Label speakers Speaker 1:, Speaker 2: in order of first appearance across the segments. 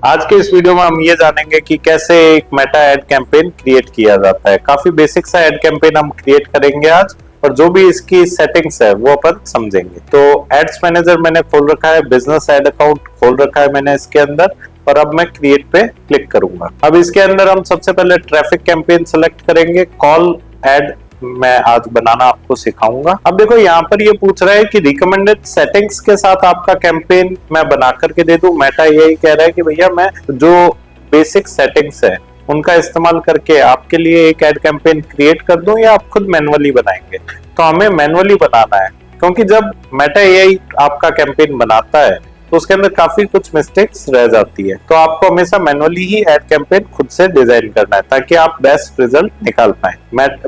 Speaker 1: आज के इस वीडियो में हम ये जानेंगे कि कैसे एक मेटा एड कैंपेन क्रिएट किया जाता है। काफी बेसिक सा एड कैंपेन हम क्रिएट करेंगे आज, और जो भी इसकी सेटिंग्स है वो अपन समझेंगे। तो एड्स मैनेजर मैंने खोल रखा है, बिजनेस एड अकाउंट खोल रखा है मैंने इसके अंदर, और अब मैं क्रिएट पे क्लिक करूंगा। अब इसके अंदर हम सबसे पहले ट्रैफिक कैंपेन सेलेक्ट करेंगे। कॉल एड मैं आज बनाना आपको सिखाऊंगा। अब देखो यहाँ पर ये पूछ रहा है कि रिकमेंडेड सेटिंग्स के साथ आपका कैंपेन मैं बना करके दे दूं। मेटा यही कह रहा है कि भैया मैं जो बेसिक सेटिंग्स है उनका इस्तेमाल करके आपके लिए एक एड कैंपेन क्रिएट कर दूं, या आप खुद मैनुअली बनाएंगे। तो हमें मैनुअली बनाना है, क्योंकि जब मेटा एआई आपका कैंपेन बनाता है तो उसके अंदर काफी कुछ मिस्टेक्स रह जाती है। तो आपको हमेशा मैनुअली ही एड कैंपेन खुद से डिजाइन करना है, ताकि आप बेस्ट रिजल्ट निकाल पाए।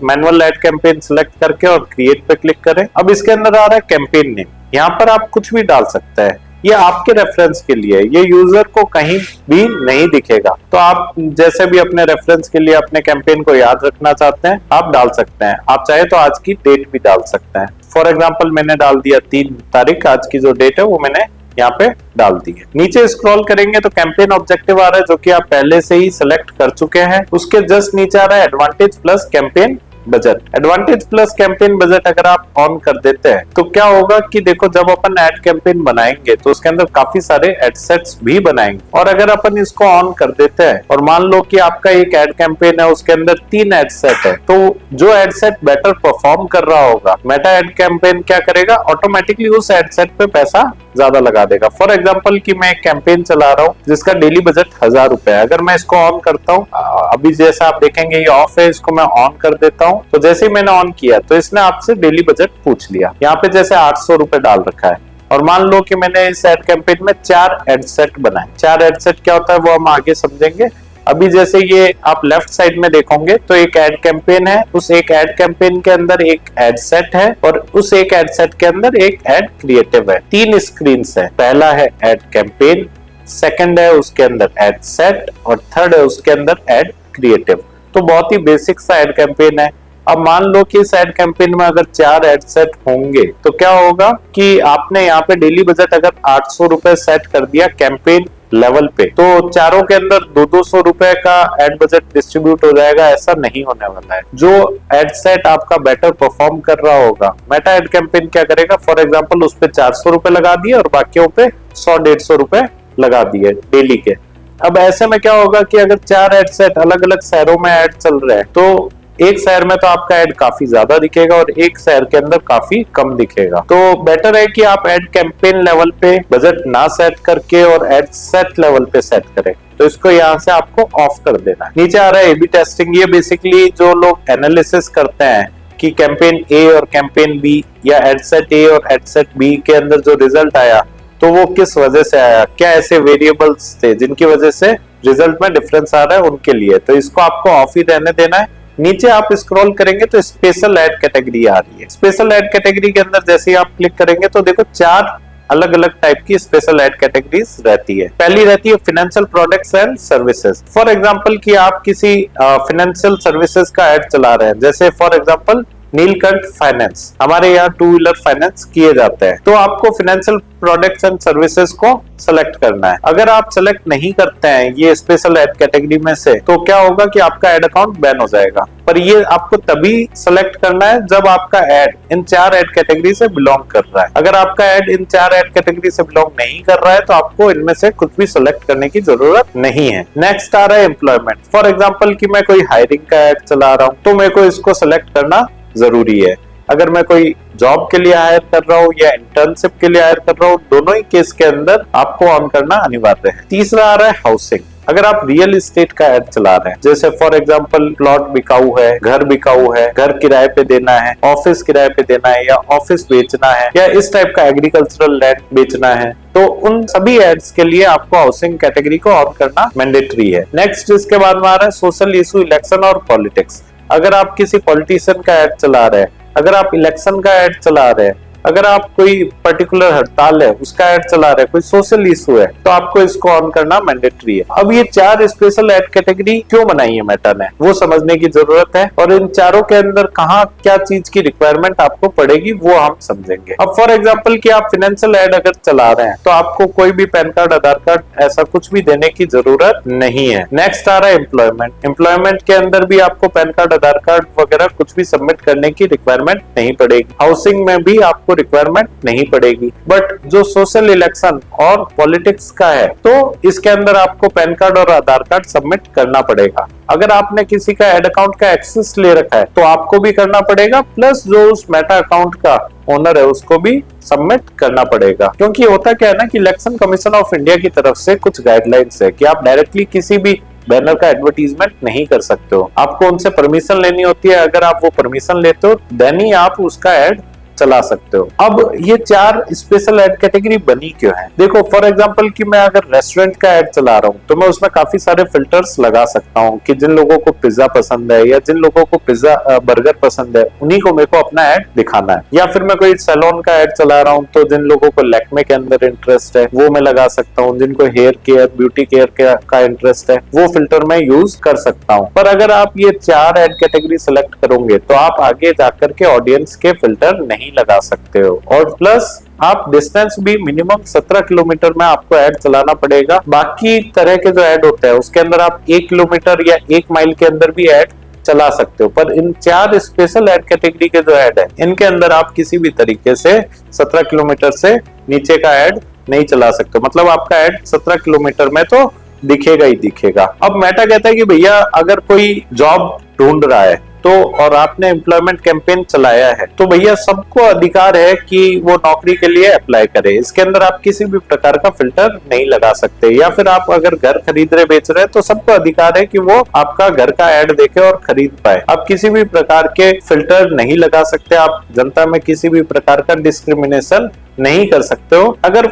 Speaker 1: मैनुअल एड कैंपेन सिलेक्ट करके और क्रिएट पे क्लिक करें। अब इसके अंदर आ रहा है कैंपेन नेम। यहाँ पर आप कुछ भी डाल सकते हैं, ये आपके रेफरेंस के लिए, ये यूजर को कहीं भी नहीं दिखेगा। तो आप जैसे भी अपने रेफरेंस के लिए अपने कैंपेन को याद रखना चाहते हैं आप डाल सकते हैं। आप चाहे तो आज की डेट भी डाल सकते हैं। फॉर एग्जाम्पल मैंने डाल दिया 3 तारीख, आज की जो डेट है वो मैंने यहाँ पे डाल दी है। नीचे स्क्रॉल करेंगे तो कैंपेन ऑब्जेक्टिव आ रहा है, जो कि आप पहले से ही सिलेक्ट कर चुके हैं। उसके जस्ट नीचे आ रहा है advantage plus campaign budget. Advantage plus campaign budget अगर आप ऑन कर देते हैं तो क्या होगा कि देखो, जब अपन एड कैंपेन बनाएंगे तो उसके अंदर काफी सारे एड सेट्स भी बनाएंगे, और अगर अपन इसको ऑन कर देते हैं और मान लो कि आपका एक एड कैंपेन है उसके अंदर 3 एड सेट है, तो जो एड सेट बेटर परफॉर्म कर रहा होगा मेटा एड कैंपेन क्या करेगा, ऑटोमेटिकली उस एड सेट पे पैसा ज्यादा लगा देगा। फॉर एग्जाम्पल कि मैं एक कैंपेन चला रहा हूँ जिसका डेली बजट 1000 रुपए है। अगर मैं इसको ऑन करता हूँ, अभी जैसा आप देखेंगे ये ऑफ है, इसको मैं ऑन कर देता हूँ, तो जैसे ही मैंने ऑन किया तो इसने आपसे डेली बजट पूछ लिया। यहाँ पे जैसे 800 रुपए डाल रखा है, और मान लो कि मैंने इस एड कैंपेन में 4 एड सेट बनाए। 4 एड सेट क्या होता है वो हम आगे समझेंगे। अभी जैसे ये आप लेफ्ट साइड में देखोगे तो एक एड कैंपेन है, उस एक एड कैंपेन के अंदर एक एड सेट है, और उस एक एड सेट के अंदर एक एड क्रिएटिव है। 3 स्क्रीन्स है, पहला है एड कैंपेन, सेकंड है उसके अंदर एड सेट, और थर्ड है उसके अंदर एड क्रिएटिव। तो बहुत ही बेसिक सा एड कैंपेन है। अब मान लो कि इस एड कैंपेन में अगर 4 एड सेट होंगे तो क्या होगा कि आपने यहाँ पे डेली बजट अगर 800 रुपए सेट कर दिया कैंपेन लेवल पे, तो चारों के अंदर 200 रुपए का एड बजट डिस्ट्रीब्यूट हो जाएगा। ऐसा नहीं होने वाला है। जो एड सेट आपका बेटर परफॉर्म कर रहा होगा, मेटा एड कैंपेन क्या करेगा, फॉर एग्जांपल उस पे 400 रुपए लगा दिए और बाकियों पे 100-150 रुपए लगा दिए डेली के। अब ऐसे में क्या होगा कि अगर 4 एड सेट अलग अलग शहरों में एड चल रहे हैं, तो एक शहर में तो आपका एड काफी ज्यादा दिखेगा और एक शहर के अंदर काफी कम दिखेगा। तो बेटर है कि आप एड कैंपेन लेवल पे बजट ना सेट करके और एड सेट लेवल पे सेट करें। तो इसको यहाँ से आपको ऑफ कर देना है। नीचे आ रहा है एबी टेस्टिंग। ये बेसिकली जो लोग एनालिसिस करते हैं कि कैंपेन ए और कैंपेन बी, या एड सेट ए और एड सेट बी के अंदर जो रिजल्ट आया तो वो किस वजह से आया, क्या ऐसे वेरिएबल्स थे जिनकी वजह से रिजल्ट में डिफरेंस आ रहा है उनके लिए। तो इसको आपको ऑफ ही रहने देना है। नीचे आप स्क्रॉल करेंगे तो स्पेशल एड कैटेगरी आ रही है। स्पेशल एड कैटेगरी के अंदर जैसे ही आप क्लिक करेंगे तो देखो 4 अलग अलग टाइप की स्पेशल एड कैटेगरीज रहती है। पहली रहती है financial products and services. For example कि आप किसी फाइनेंशियल सर्विसेज का एड चला रहे हैं, जैसे फॉर एग्जांपल नीलकंठ फाइनेंस, हमारे यहाँ 2 व्हीलर फाइनेंस किए जाते हैं। तो आपको फाइनेंशियल प्रोडक्ट्स एंड सर्विसेज को सेलेक्ट करना है। अगर आप सेलेक्ट नहीं करते हैं ये स्पेशल एड कैटेगरी में से, तो क्या होगा कि आपका एड अकाउंट बैन हो जाएगा। पर ये आपको तभी सेलेक्ट करना है जब आपका एड इन 4 एड कैटेगरी से बिलोंग कर रहा है। अगर आपका एड इन 4 एड कैटेगरी से बिलोंग नहीं कर रहा है तो आपको इनमें से कुछ भी सेलेक्ट करने की जरूरत नहीं है। नेक्स्ट आ रहा है एम्प्लॉयमेंट। फॉर एग्जाम्पल कि मैं कोई हायरिंग का एड चला रहा हूँ तो मेरे को इसको सेलेक्ट करना जरूरी है। अगर मैं कोई जॉब के लिए हायर कर रहा हूँ या इंटर्नशिप के लिए हायर कर रहा हूँ, दोनों ही केस के अंदर आपको ऑन करना अनिवार्य है। तीसरा आ रहा है हाउसिंग। अगर आप रियल एस्टेट का एड चला रहे हैं, जैसे फॉर एग्जांपल प्लॉट बिकाऊ है, घर बिकाऊ है, घर किराए पे देना है, ऑफिस किराए पे देना है, या ऑफिस बेचना है, या इस टाइप का एग्रीकल्चरल लैंड बेचना है, तो उन सभी एड्स के लिए आपको हाउसिंग कैटेगरी को ऑन करना मैंडेटरी है। नेक्स्ट इसके बाद में आ रहा है सोशल इशू, इलेक्शन और पॉलिटिक्स। अगर आप किसी पॉलिटिशियन का एड चला रहे हैं, अगर आप इलेक्शन का एड चला रहे हैं, अगर आप कोई पर्टिकुलर हड़ताल है उसका एड चला रहे हैं, कोई सोशल इशू है, तो आपको इसको ऑन करना मैंडेटरी है। अब ये 4 स्पेशल एड कैटेगरी क्यों बनाई है मेटा ने, वो समझने की जरूरत है, और इन चारों के अंदर कहाँ क्या चीज की रिक्वायरमेंट आपको पड़ेगी वो हम समझेंगे। अब फॉर एग्जाम्पल कि आप फाइनेंशियल एड अगर चला रहे हैं तो आपको कोई भी पैन कार्ड, आधार कार्ड, ऐसा कुछ भी देने की जरूरत नहीं है। नेक्स्ट आ रहा है एम्प्लॉयमेंट। एम्प्लॉयमेंट के अंदर भी आपको पैन कार्ड, आधार कार्ड वगैरह कुछ भी सबमिट करने की रिक्वायरमेंट नहीं पड़ेगी। हाउसिंग में भी आपको रिक्वायरमेंट नहीं पड़ेगी। बट जो सोशल, इलेक्शन और पॉलिटिक्स का है तो इसके अंदर आपको पैन कार्ड और आधार कार्ड सबमिट करना पड़ेगा। अगर आपने किसी का एड अकाउंट का एक्सेस ले रखा है तो आपको भी करना पड़ेगा, प्लस जो उस मेटा अकाउंट का ओनर है उसको भी सबमिट करना पड़ेगा। क्योंकि होता क्या है ना कि इलेक्शन कमीशन ऑफ इंडिया की तरफ से कुछ गाइडलाइंस है कि आप डायरेक्टली किसी भी बैनर का एडवर्टीजमेंट नहीं कर सकते हो, आपको उनसे परमिशन लेनी होती है। अगर आप वो परमिशन लेते हो देन ही आप उसका एड चला सकते हो। अब ये 4 स्पेशल एड कैटेगरी बनी क्यों है? देखो फॉर एग्जांपल कि मैं अगर रेस्टोरेंट का एड चला रहा हूँ तो मैं उसमें काफी सारे फिल्टर्स लगा सकता हूँ कि जिन लोगों को पिज्जा पसंद है या जिन लोगों को पिज्जा बर्गर पसंद है उन्हीं को मेरे को अपना एड दिखाना है। या फिर मैं कोई सैलून का एड चला रहा हूँ तो जिन लोगों को लैक्मे के अंदर इंटरेस्ट है वो मैं लगा सकता हूँ, जिनको हेयर केयर, ब्यूटी केयर का इंटरेस्ट है वो फिल्टर मैं यूज कर सकता हूँ। पर अगर आप ये 4 एड कैटेगरी सिलेक्ट करोगे तो आप आगे जाकर के ऑडियंस के फिल्टर नहीं लगा सकते हो, और प्लस आप डिस्टेंस भी मिनिमम 17 किलोमीटर में आपको ऐड चलाना पड़ेगा। बाकी तरह के जो ऐड होते हैं उसके अंदर आप 1 किलोमीटर या 1 माइल के अंदर भी ऐड चला सकते हो। पर इन 4 स्पेशल ऐड कैटेगरी के जो ऐड है इनके अंदर आप किसी भी तरीके से 17 किलोमीटर से नीचे का ऐड नहीं चला सकते। मतलब आपका ऐड 17 किलोमीटर में तो दिखेगा ही दिखेगा। अब मेटा कहता है कि भैया अगर कोई जॉब ढूंढ रहा है तो और आपने एम्प्लॉयमेंट कैंपेन चलाया है तो भैया सबको अधिकार है कि वो नौकरी के लिए अप्लाई करे। इसके अंदर आप किसी भी प्रकार का फिल्टर नहीं लगा सकते। या फिर आप अगर घर खरीद रहे, बेच रहे तो सबको अधिकार है कि वो आपका घर का एड देखे और खरीद पाए। आप किसी भी प्रकार के फिल्टर नहीं लगा सकते, आप जनता में किसी भी प्रकार का डिस्क्रिमिनेशन नहीं कर सकते हो। अगर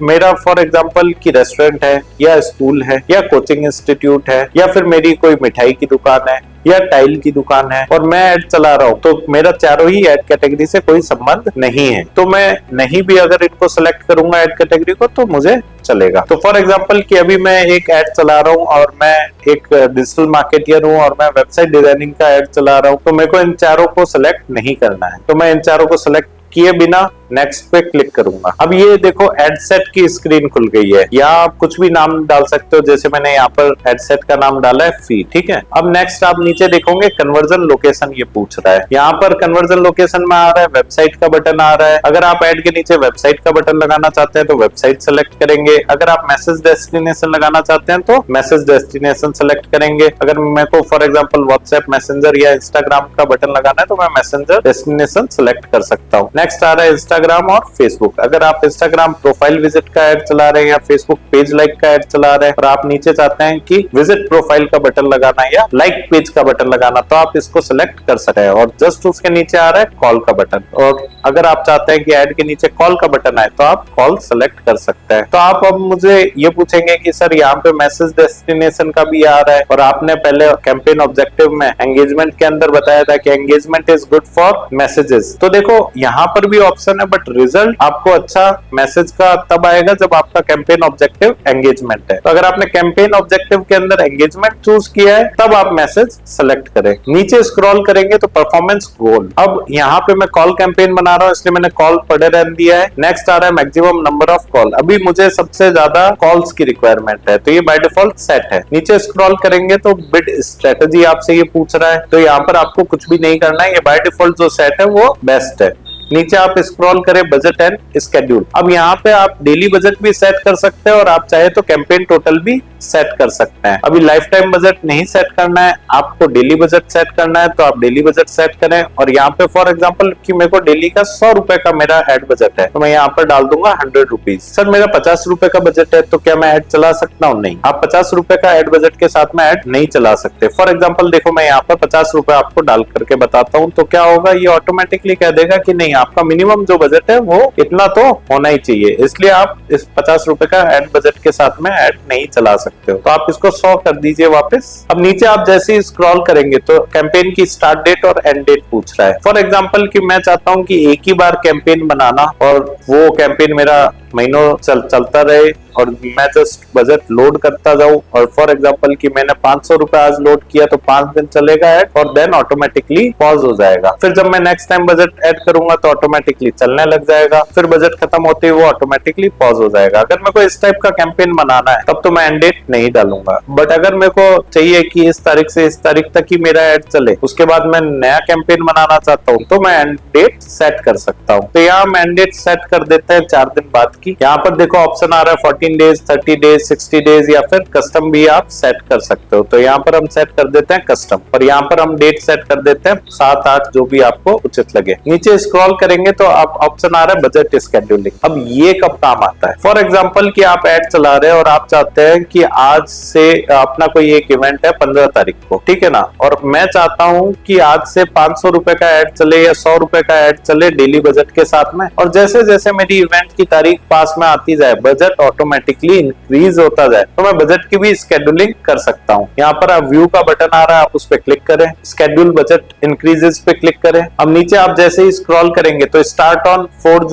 Speaker 1: मेरा फॉर एग्जांपल कि रेस्टोरेंट है या स्कूल है या कोचिंग इंस्टीट्यूट है या फिर मेरी कोई मिठाई की दुकान है या टाइल की दुकान है और मैं ऐड चला रहा हूँ तो मेरा चारों ही ऐड कैटेगरी से कोई संबंध नहीं है, तो मैं नहीं भी अगर इनको सेलेक्ट करूंगा ऐड कैटेगरी को तो मुझे चलेगा। तो फॉर एग्जांपल कि अभी मैं एक ऐड चला रहा हूँ और मैं एक डिजिटल मार्केटियर हूँ और मैं वेबसाइट डिजाइनिंग का ऐड चला रहा हूँ तो मेरे को इन चारों को सिलेक्ट नहीं करना है। तो मैं इन चारों को सिलेक्ट किए बिना नेक्स्ट पे क्लिक करूंगा। अब ये देखो एड सेट की स्क्रीन खुल गई है। या आप कुछ भी नाम डाल सकते हो, जैसे मैंने यहाँ पर एड सेट का नाम डाला है फी, ठीक है। अब नेक्स्ट आप नीचे देखोगे कन्वर्जन लोकेशन ये पूछ रहा है। यहाँ पर कन्वर्जन लोकेशन में आ रहा है वेबसाइट का बटन आ रहा है। अगर आप एड के नीचे वेबसाइट का बटन लगाना चाहते हैं तो वेबसाइट सेलेक्ट करेंगे। अगर आप मैसेज डेस्टिनेशन लगाना चाहते हैं तो मैसेज डेस्टिनेशन सेलेक्ट करेंगे। अगर मेरे को फॉर एग्जाम्पल व्हाट्सएप, मैसेंजर या इंस्टाग्राम का बटन लगाना है तो मैं मैसेंजर डेस्टिनेशन सेलेक्ट कर सकता हूँ। नेक्स्ट आ रहा है इंस्टाग्राम और फेसबुक। अगर आप इंस्टाग्राम प्रोफाइल विजिट का ऐड चला रहे हैं या फेसबुक पेज लाइक का ऐड चला रहे हैं और आप नीचे चाहते हैं कि विजिट प्रोफाइल का बटन लगाना या लाइक पेज का बटन लगाना तो आप इसको सिलेक्ट कर सकते हैं। और जस्ट उसके नीचे आ रहा है कॉल का बटन, और अगर आप चाहते हैं कि ऐड के नीचे कॉल का बटन आए तो आप कॉल सेलेक्ट कर सकते हैं। तो आप अब मुझे ये पूछेंगे कि सर यहाँ पे मैसेज डेस्टिनेशन का भी आ रहा है और आपने पहले कैंपेन ऑब्जेक्टिव में एंगेजमेंट के अंदर बताया था कि engagement is good for messages. तो देखो यहाँ पर भी ऑप्शन है, बट रिजल्ट आपको अच्छा मैसेज का तब आएगा जब आपका कैंपेन ऑब्जेक्टिव एंगेजमेंट है। तो अगर आपने कैंपेन ऑब्जेक्टिव के अंदर एंगेजमेंट चूज किया है तब आप मैसेज सेलेक्ट करें। नीचे स्क्रॉल करेंगे तो परफॉर्मेंस गोल। अब यहाँ पे मैं कॉल कैंपेन बना रहा हूँ इसलिए मैंने कॉल पढ़े रहने दिया है। नेक्स्ट आ रहा है मैक्सिमम नंबर ऑफ कॉल। अभी मुझे सबसे ज्यादा कॉल्स की रिक्वायरमेंट है तो ये बाय डिफॉल्ट सेट है। नीचे स्क्रॉल करेंगे तो बिड स्ट्रेटेजी आपसे ये पूछ रहा है, तो यहाँ पर आपको कुछ भी नहीं करना है, ये बाय डिफॉल्ट जो सेट है वो बेस्ट है। नीचे आप स्क्रॉल करें बजट एंड स्केड्यूल। अब यहाँ पे आप डेली बजट भी सेट कर सकते हैं और आप चाहे तो कैंपेन टोटल भी सेट कर सकते हैं। अभी लाइफ टाइम बजट नहीं सेट करना है, आपको डेली बजट सेट करना है तो आप डेली बजट सेट करें। और यहाँ पे फॉर एग्जांपल कि मेरे को डेली का 100 रुपए का मेरा एड बजट है तो मैं यहाँ पर डाल दूंगा 100 रुपीज। सर मेरा 50 रुपए का बजट है तो क्या मैं एड चला सकता हूँ? नहीं, आप 50 रुपए का एड बजट के साथ में एड नहीं चला सकते। फॉर एग्जाम्पल देखो मैं यहाँ पर 50 रुपए आपको डाल करके बताता हूँ तो क्या होगा, ये ऑटोमेटिकली कह देगा कि नहीं आपका मिनिमम जो बजट है वो इतना तो होना ही चाहिए, इसलिए आप इस 50 रुपए का एड बजट के साथ में एड नहीं चला सकते हो। तो आप इसको 100 कर दीजिए वापस। अब नीचे आप जैसे ही स्क्रॉल करेंगे तो कैंपेन की स्टार्ट डेट और एंड डेट पूछ रहा है। फॉर एग्जांपल कि मैं चाहता हूं कि एक ही बार कैंपेन बनाना और वो कैंपेन मेरा महीनों चलता रहे और मैं जस्ट बजट लोड करता जाऊं, और फॉर एग्जांपल कि मैंने 500 रुपए आज लोड किया तो 5 दिन चलेगा ऐड और देन ऑटोमेटिकली पॉज हो जाएगा। फिर जब मैं नेक्स्ट टाइम बजट ऐड करूंगा तो ऑटोमेटिकली चलने लग जाएगा, फिर बजट खत्म होते ही वो ऑटोमेटिकली पॉज हो जाएगा। अगर मेरे को इस टाइप का कैंपेन बनाना है तब तो मैं एंड डेट नहीं डालूंगा, बट अगर मेरे को चाहिए कि इस तारीख से इस तारीख तक ही मेरा ऐड चले, उसके बाद मैं नया कैंपेन बनाना चाहता हूँ तो मैं एंड डेट सेट कर सकता हूँ। तो यहाँ हम एंड डेट सेट कर देते हैं 4 दिन बाद की। यहाँ पर देखो ऑप्शन आ रहा है 14 डेज, 30 डेज, 60 डेज या फिर कस्टम भी आप सेट कर सकते हो। तो यहाँ पर हम सेट कर देते हैं कस्टम, और यहाँ पर हम डेट सेट कर देते हैं 7-8 जो भी आपको उचित लगे। नीचे स्क्रॉल करेंगे तो आप ऑप्शन आ रहा है बजट स्केड्यूलिंग। अब ये कब काम आता है? फॉर एग्जाम्पल कि आप एड चला रहे हैं और आप चाहते हैं कि आज से अपना कोई एक इवेंट है 15 तारीख को, ठीक है ना, और मैं चाहता हूँ कि आज से 500 रुपए का एड चले या 100 रुपए का एड चले डेली बजट के साथ में, और जैसे जैसे मेरी इवेंट की तारीख पास में आती जाए बजट ऑटोमेटिकली इंक्रीज होता जाए, तो मैं बजट की भी स्केड्यूलिंग कर सकता हूँ। यहाँ पर आप व्यू का बटन आ रहा है, आप उस पर क्लिक करें, स्केड्यूल बजट इंक्रीजेस पे क्लिक करें। अब नीचे आप जैसे ही स्क्रॉल करेंगे तो स्टार्ट ऑन 4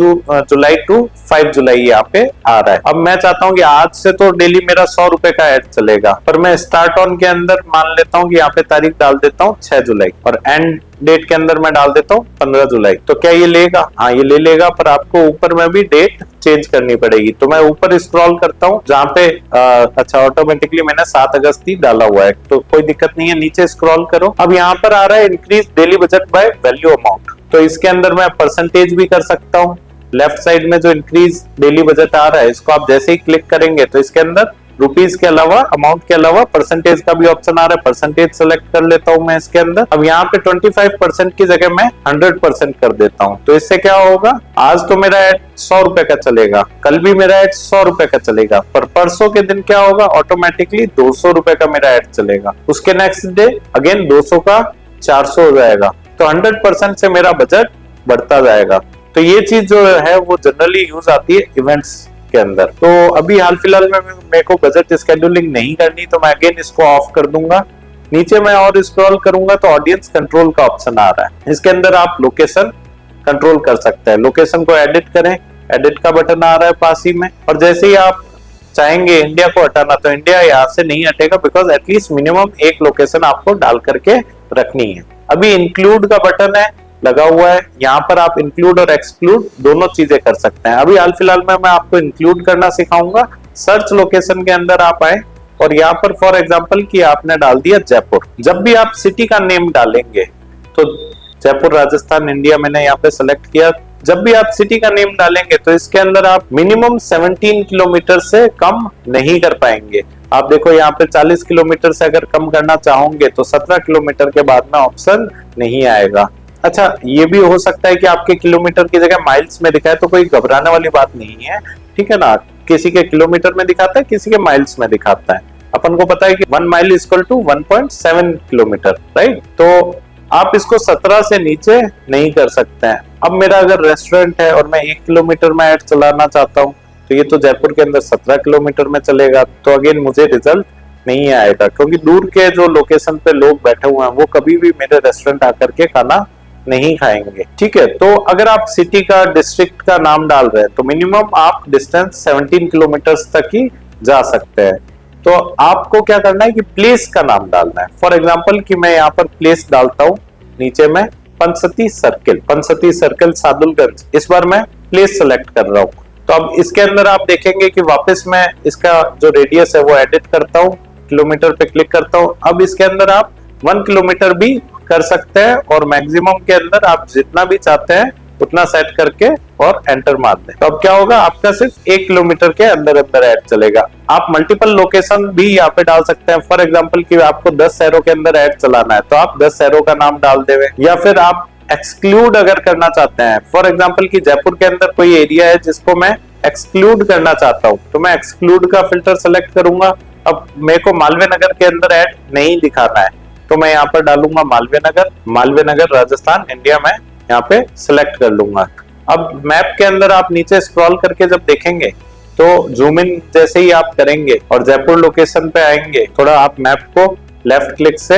Speaker 1: जुलाई टू 5 जुलाई यहाँ पे आ रहा है। अब मैं चाहता हूँ कि आज से तो डेली मेरा 100 रुपए का एड चलेगा, पर मैं स्टार्ट ऑन के अंदर मान लेता हूँ कि यहाँ पे तारीख डाल देता हूँ 6 जुलाई और एंड डेट के अंदर मैं डाल देता हूँ 15 जुलाई। तो क्या ये लेगा? हाँ ये ले लेगा, पर आपको ऊपर में भी डेट चेंज करनी पड़ेगी। तो मैं ऊपर स्क्रॉल करता हूँ जहाँ पे अच्छा ऑटोमेटिकली मैंने 7 अगस्त ही डाला हुआ है, तो कोई दिक्कत नहीं है। नीचे स्क्रॉल करो, अब यहाँ पर आ रहा है increase daily budget by value amount, तो इसके अंदर मैं परसेंटेज भी कर सकता हूँ। लेफ्ट साइड में जो इंक्रीज डेली बजट आ रहा है इसको आप जैसे ही क्लिक करेंगे तो इसके अंदर रुपीस के अलावा, अमाउंट के अलावा परसेंटेज का भी ऑप्शन आ रहा है। परसेंटेज सेलेक्ट कर लेता हूं मैं इसके अंदर। अब यहाँ पे 25% की जगह मैं 100% कर देता हूं। तो इससे क्या होगा, आज तो मेरा एड 100 रुपए का चलेगा, कल भी मेरा एड 100 रुपए का चलेगा, पर परसों के दिन क्या होगा, ऑटोमेटिकली 200 रुपए का मेरा एड चलेगा। उसके नेक्स्ट डे अगेन 200 का 400 हो जाएगा। तो 100% से मेरा बजट बढ़ता जाएगा। तो ये चीज जो है वो जनरली यूज आती है इवेंट्स के अंदर। तो अभी हाल फिलहाल में मेरे को बजट स्केड्यूलिंग नहीं करनी, तो मैं अगेन इसको ऑफ कर दूंगा। नीचे मैं और स्क्रॉल करूंगा तो ऑडियंस कंट्रोल का ऑप्शन आ रहा है, इसके अंदर आप लोकेशन कंट्रोल कर सकते हैं। लोकेशन को एडिट करें, एडिट का बटन आ रहा है पास ही में, और जैसे ही आप चाहेंगे इंडिया को हटाना तो इंडिया यहाँ से नहीं हटेगा, बिकॉज एटलीस्ट मिनिमम एक लोकेशन आपको डाल करके रखनी है। अभी इंक्लूड का बटन है लगा हुआ है, यहाँ पर आप इंक्लूड और एक्सक्लूड दोनों चीजें कर सकते हैं। अभी हाल फिलहाल में मैं आपको इंक्लूड करना सिखाऊंगा। सर्च लोकेशन के अंदर आप आए और यहाँ पर फॉर एग्जांपल कि आपने डाल दिया जयपुर। जब भी आप सिटी का नेम डालेंगे तो जयपुर राजस्थान इंडिया मैंने यहाँ पे सेलेक्ट किया। जब भी आप सिटी का नेम डालेंगे तो इसके अंदर आप मिनिमम 17 किलोमीटर से कम नहीं कर पाएंगे। आप देखो यहाँ पे 40 किलोमीटर से अगर कम करना चाहोगे तो 17 किलोमीटर के बाद में ऑप्शन नहीं आएगा। अच्छा ये भी हो सकता है कि आपके किलोमीटर की जगह माइल्स में दिखाए, तो कोई घबराने वाली बात नहीं है, ठीक है ना। किसी के किलोमीटर में दिखाता है, किसी के माइल्स में दिखाता है। अपन को पता है कि 1 mile equal to 1.7 kilometre, right. तो आप इसको 17 से नीचे नहीं कर सकते हैं। अब मेरा अगर रेस्टोरेंट है और मैं 1 किलोमीटर में ऐड चलाना चाहता हूँ तो ये तो जयपुर के अंदर 17 किलोमीटर में चलेगा, तो अगेन मुझे रिजल्ट नहीं आएगा, क्योंकि दूर के जो लोकेशन पे लोग बैठे हुए हैं वो कभी भी मेरे रेस्टोरेंट आकर के खाना नहीं खाएंगे, ठीक है। तो अगर आप सिटी का, डिस्ट्रिक्ट का नाम डाल रहे हैं तो मिनिमम आप डिस्टेंस 17 किलोमीटर तक ही जा सकते हैं। तो आपको क्या करना है कि प्लेस का नाम डालना है। फॉर एग्जांपल कि मैं यहाँ पर प्लेस डालता हूँ, नीचे में पंचसती सर्कल सादुलगंज, इस बार मैं प्लेस सेलेक्ट कर रहा हूँ। तो अब इसके अंदर आप देखेंगे कि वापस मैं इसका जो रेडियस है वो एडिट करता हूँ, किलोमीटर पे क्लिक करता हूँ। अब इसके अंदर आप 1 किलोमीटर भी कर सकते हैं और मैक्सिमम के अंदर आप जितना भी चाहते हैं उतना सेट करके और एंटर मार दें। तो अब क्या होगा, आपका सिर्फ 1 किलोमीटर के अंदर अंदर ऐड चलेगा। आप मल्टीपल लोकेशन भी यहाँ पे डाल सकते हैं। फॉर एग्जांपल कि आपको 10 शहरों के अंदर ऐड चलाना है तो आप 10 शहरों का नाम डाल देवे, या फिर आप एक्सक्लूड अगर करना चाहते हैं, फॉर एग्जांपल कि जयपुर के अंदर कोई एरिया है जिसको मैं एक्सक्लूड करना चाहता हूँ तो मैं एक्सक्लूड का फिल्टर सेलेक्ट करूंगा। अब मेरे को मालवीय नगर के अंदर ऐड नहीं दिखाना है तो मैं यहाँ पर डालूंगा मालवीय नगर राजस्थान इंडिया में यहाँ पे सिलेक्ट कर लूंगा। अब मैप के अंदर आप नीचे स्क्रॉल करके जब देखेंगे तो जूम इन जैसे ही आप करेंगे और जयपुर लोकेशन पे आएंगे, थोड़ा आप मैप को लेफ्ट क्लिक से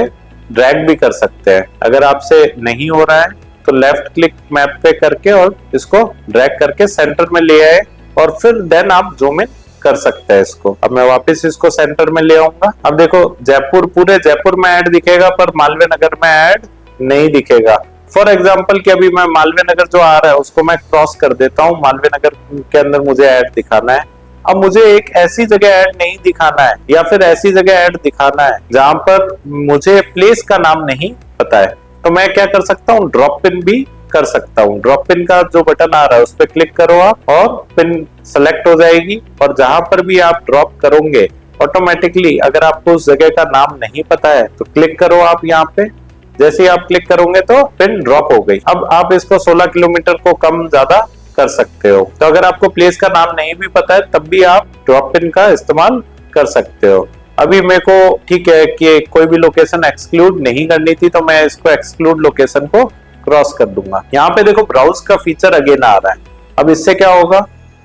Speaker 1: ड्रैग भी कर सकते हैं। अगर आपसे नहीं हो रहा है तो लेफ्ट क्लिक मैप पे करके और इसको ड्रैग करके सेंटर में ले आए और फिर देन आप जूम इन कर सकते हैं इसको। अब मैं वापस इसको सेंटर में ले आऊंगा। अब देखो जयपुर, पूरे जयपुर में ऐड दिखेगा पर मालवीय नगर में ऐड नहीं दिखेगा। फॉर एग्जाम्पल कि अभी मैं मालवीय नगर जो आ रहा है उसको मैं क्रॉस कर देता हूँ, मालवीय नगर के अंदर मुझे ऐड दिखाना है। अब मुझे एक ऐसी जगह ऐड नहीं दिखाना है या फिर ऐसी जगह ऐड दिखाना है जहां पर मुझे प्लेस का नाम नहीं पता है, तो मैं क्या कर सकता हूँ, ड्रॉप पिन भी कर सकता हूँ। ड्रॉप पिन का जो बटन आ रहा है उस पर क्लिक करो आप और पिन सेलेक्ट हो जाएगी, और जहां पर भी आप ड्रॉप करोगे ऑटोमेटिकली, अगर आपको उस जगह का नाम नहीं पता है तो क्लिक करो आप यहाँ पे। जैसे ही आप क्लिक करोगे तो पिन ड्रॉप हो गई। अब आप इसको 16 किलोमीटर को कम ज्यादा कर सकते हो। तो अगर आपको प्लेस का नाम नहीं भी पता है तब भी आप ड्रॉप पिन का इस्तेमाल कर सकते हो। अभी मेरे को ठीक है कि कोई भी लोकेशन एक्सक्लूड नहीं करनी थी तो मैं इसको एक्सक्लूड लोकेशन को क्रॉस कर दूंगा। यहाँ पे देखो ब्राउज का फीचर अगेन आ रहा है। अब इससे क्या होगा,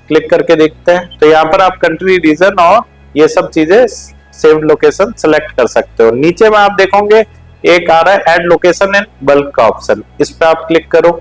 Speaker 1: क्लिक करके देखते हैं। तो यहाँ पर आप कंट्री, रीजन और ये सब चीजें सेव्ड लोकेशन सेलेक्ट कर सकते हो। नीचे में आप देखोगे एक आ रहा है ऐड लोकेशन इन बल्क का ऑप्शन, इस पे आप क्लिक करो।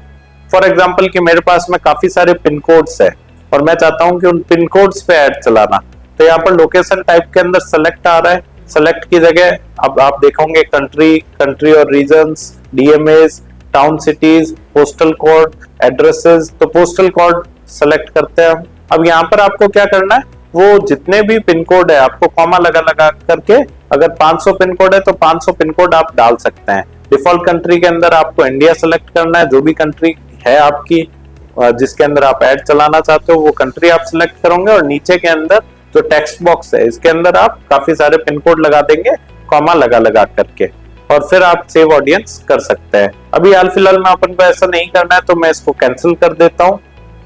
Speaker 1: फॉर एग्जाम्पल कि मेरे पास में काफी सारे पिन कोड्स है और मैं चाहता हूं कि उन पिन कोड्स पे ऐड चलाना, तो यहाँ पर लोकेशन टाइप के अंदर सेलेक्ट आ रहा है। सेलेक्ट की जगह अब आप देखोगे कंट्री और regions, DMS, town, cities, postal code, addresses. तो पोस्टल कोड सेलेक्ट करते हैं। अब यहाँ पर आपको क्या करना है, वो जितने भी पिन कोड है आपको कॉमा लगा लगा करके, अगर 500 पिन कोड है तो 500 पिन कोड आप डाल सकते हैं। डिफॉल्ट कंट्री के अंदर आपको इंडिया सेलेक्ट करना है, जो भी कंट्री है आपकी जिसके अंदर आप ऐड चलाना चाहते हो वो कंट्री आप सिलेक्ट करोगे, और नीचे के अंदर जो टेक्स्ट बॉक्स है इसके अंदर आप काफी सारे पिन कोड लगा देंगे कॉमा लगा लगा करके, और फिर आप सेव ऑडियंस कर सकते हैं। अभी हाल फिलहाल में अपन को ऐसा नहीं करना है तो मैं इसको कैंसिल कर देता हूँ।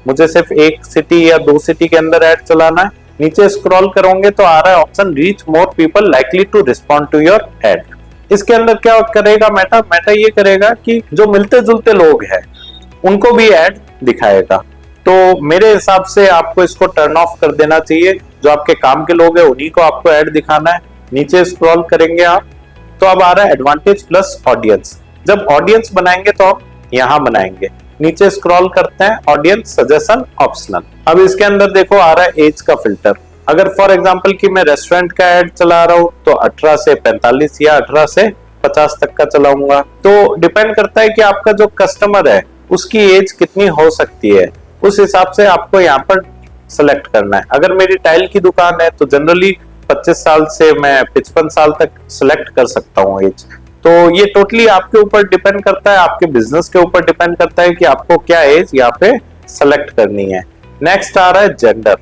Speaker 1: मुझे सिर्फ एक सिटी या 2 सिटी के अंदर ऐड चलाना है। नीचे स्क्रॉल करोगे तो आ रहा है option reach more people likely to respond to your ad. इसके अंदर क्या करेगा मेटा ये करेगा कि जो मिलते जुलते लोग हैं उनको भी ऐड दिखाएगा। तो मेरे हिसाब से आपको इसको टर्न ऑफ कर देना चाहिए। जो आपके काम के लोग हैं उन्हीं को आपको ऐड दिखाना है। नीचे स्क्रॉल करेंगे आप तो अब आ रहा है एडवांटेज प्लस ऑडियंस। जब ऑडियंस बनाएंगे तो हम यहाँ बनाएंगे। नीचे स्क्रॉल करते हैं, ऑडियंस सजेशन ऑप्शनल। अब इसके अंदर देखो आ रहा है एज का फिल्टर। अगर फॉर एग्जांपल कि मैं रेस्टोरेंट का ऐड चला रहा हूँ तो 18 से 45 या 18 से 50 तक का चलाऊंगा। तो डिपेंड करता है कि आपका जो कस्टमर है उसकी एज कितनी हो सकती है, उस हिसाब से आपको यहाँ पर सेलेक्ट करना है। अगर मेरी टाइल की दुकान है तो जनरली 25 साल से मैं 55 साल तक सिलेक्ट कर सकता हूँ एज। तो ये टोटली आपके ऊपर डिपेंड करता है, आपके बिजनेस के ऊपर डिपेंड करता है कि आपको क्या एज यहाँ पे सेलेक्ट करनी है। नेक्स्ट आ रहा है जेंडर।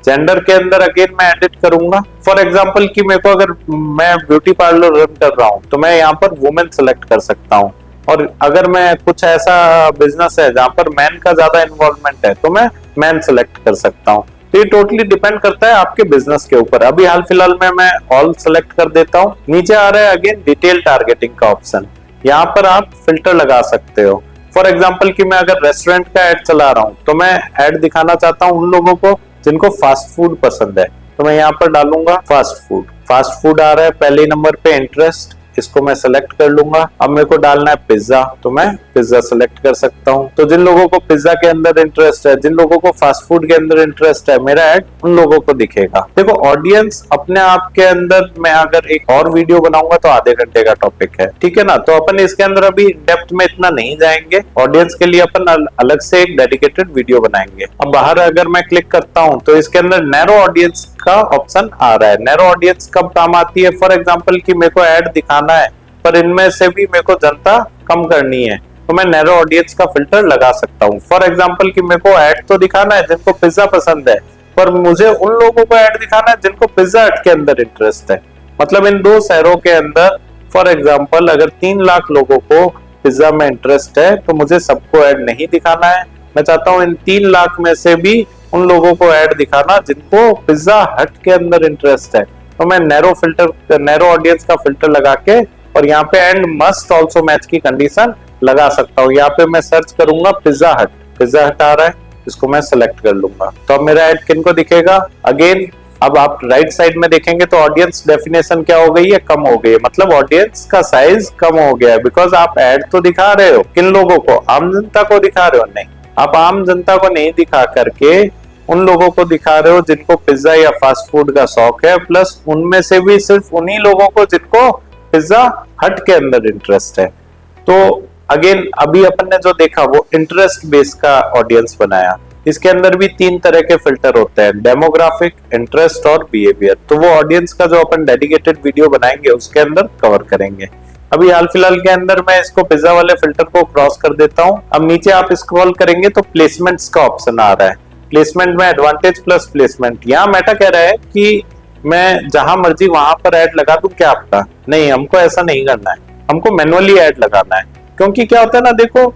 Speaker 1: जेंडर के अंदर अगेन मैं एडिट करूंगा। फॉर एग्जांपल कि मेरे को अगर मैं ब्यूटी पार्लर रन कर रहा हूँ तो मैं यहाँ पर वुमेन सेलेक्ट कर सकता हूँ, और अगर मैं कुछ ऐसा बिजनेस है जहाँ पर मैन का ज्यादा इन्वॉल्वमेंट है तो मैं मैन सेलेक्ट कर सकता हूँ। तो ये टोटली डिपेंड करता है आपके बिजनेस के ऊपर। अभी हाल फिलहाल में मैं ऑल सेलेक्ट कर देता हूँ। नीचे आ रहा है अगेन डिटेल टारगेटिंग का ऑप्शन। यहाँ पर आप फिल्टर लगा सकते हो। फॉर एग्जांपल कि मैं अगर रेस्टोरेंट का ऐड चला रहा हूँ तो मैं ऐड दिखाना चाहता हूँ उन लोगों को जिनको फास्ट फूड पसंद है, तो मैं यहाँ पर डालूंगा फास्ट फूड। फास्ट फूड आ रहा है पहले नंबर पे। इंटरेस्ट, इसको मैं सेलेक्ट कर लूंगा। अब मेरे को डालना है पिज्जा, तो मैं पिज्जा सेलेक्ट कर सकता हूँ। तो जिन लोगों को पिज्जा के अंदर इंटरेस्ट है, जिन लोगों को फास्ट फूड के अंदर इंटरेस्ट है, मेरा ऐड उन लोगों को दिखेगा। देखो ऑडियंस अपने आप के अंदर मैं अगर एक और वीडियो बनाऊंगा तो आधे घंटे का टॉपिक है, ठीक है ना। तो अपन इसके अंदर अभी डेप्थ में इतना नहीं जाएंगे। ऑडियंस के लिए अपन अलग से एक डेडिकेटेड वीडियो बनाएंगे। अब बाहर अगर मैं क्लिक करता हूँ तो इसके अंदर नैरो ऑडियंस का ऑप्शन आ रहा है। नैरो ऑडियंस कब काम आती है, फॉर एग्जांपल कि मेरे को ऐड दिखाना है पर इनमें से भी मेरे को जनता कम करनी है, तो मैं नैरो ऑडियंस का फिल्टर लगा सकता हूँ। फॉर एग्जांपल कि मेरे को ऐड तो दिखाना है जिनको पिज्जा पसंद है, पर मुझे उन लोगों को ऐड दिखाना है जिनको पिज्जा हट के अंदर इंटरेस्ट है। मतलब इन 2 शहरों के अंदर फॉर एग्जांपल अगर 3 लाख लोगों को पिज्जा में इंटरेस्ट है तो मुझे सबको ऐड नहीं दिखाना है। मैं चाहता हूँ इन 3 लाख में से भी उन लोगों को ऐड दिखाना जिनको पिज्जा हट के अंदर इंटरेस्ट है। तो मैं नैरो ऑडियंस का फिल्टर लगा के और यहाँ पे एंड मस्ट ऑल्सो मैच की कंडीशन लगा सकता हूँ। यहाँ पे मैं सर्च करूंगा पिज्जा हट आ रहा है, इसको मैं सिलेक्ट कर लूंगा। तो अब मेरा ऐड किनको दिखेगा? अगेन अब आप राइट साइड में देखेंगे तो ऑडियंस डेफिनेशन क्या हो गई है? कम हो गई है, मतलब ऑडियंस का साइज कम हो गया है। बिकॉज आप ऐड तो दिखा रहे हो किन लोगों को? आम जनता को दिखा रहे हो? नहीं, आप आम जनता को नहीं दिखा करके उन लोगों को दिखा रहे हो जिनको पिज्जा या फास्ट फूड का शौक है, प्लस उनमें से भी सिर्फ उन्हीं लोगों को जिनको पिज्जा हट के अंदर इंटरेस्ट है। तो अगेन अभी अपन ने जो देखा वो इंटरेस्ट बेस का ऑडियंस बनाया। इसके अंदर भी 3 तरह के फिल्टर होते हैं, डेमोग्राफिक, इंटरेस्ट और बिहेवियर। तो वो ऑडियंस का जो अपन डेडिकेटेड वीडियो बनाएंगे उसके अंदर कवर करेंगे। अभी हाल फिलहाल के अंदर मैं इसको पिज्जा वाले फिल्टर को क्रॉस कर देता हूं। अब नीचे आप स्क्रॉल करेंगे तो प्लेसमेंट्स का ऑप्शन आ रहा है। प्लेसमेंट में एडवांटेज प्लस प्लेसमेंट। यहाँ मेटा कह रहा है कि मैं जहां मर्जी वहां पर ऐड लगा दूं क्या आपका? नहीं, हमको ऐसा नहीं करना है, हमको मैनुअली ऐड लगाना है। क्योंकि क्या होता है ना, देखो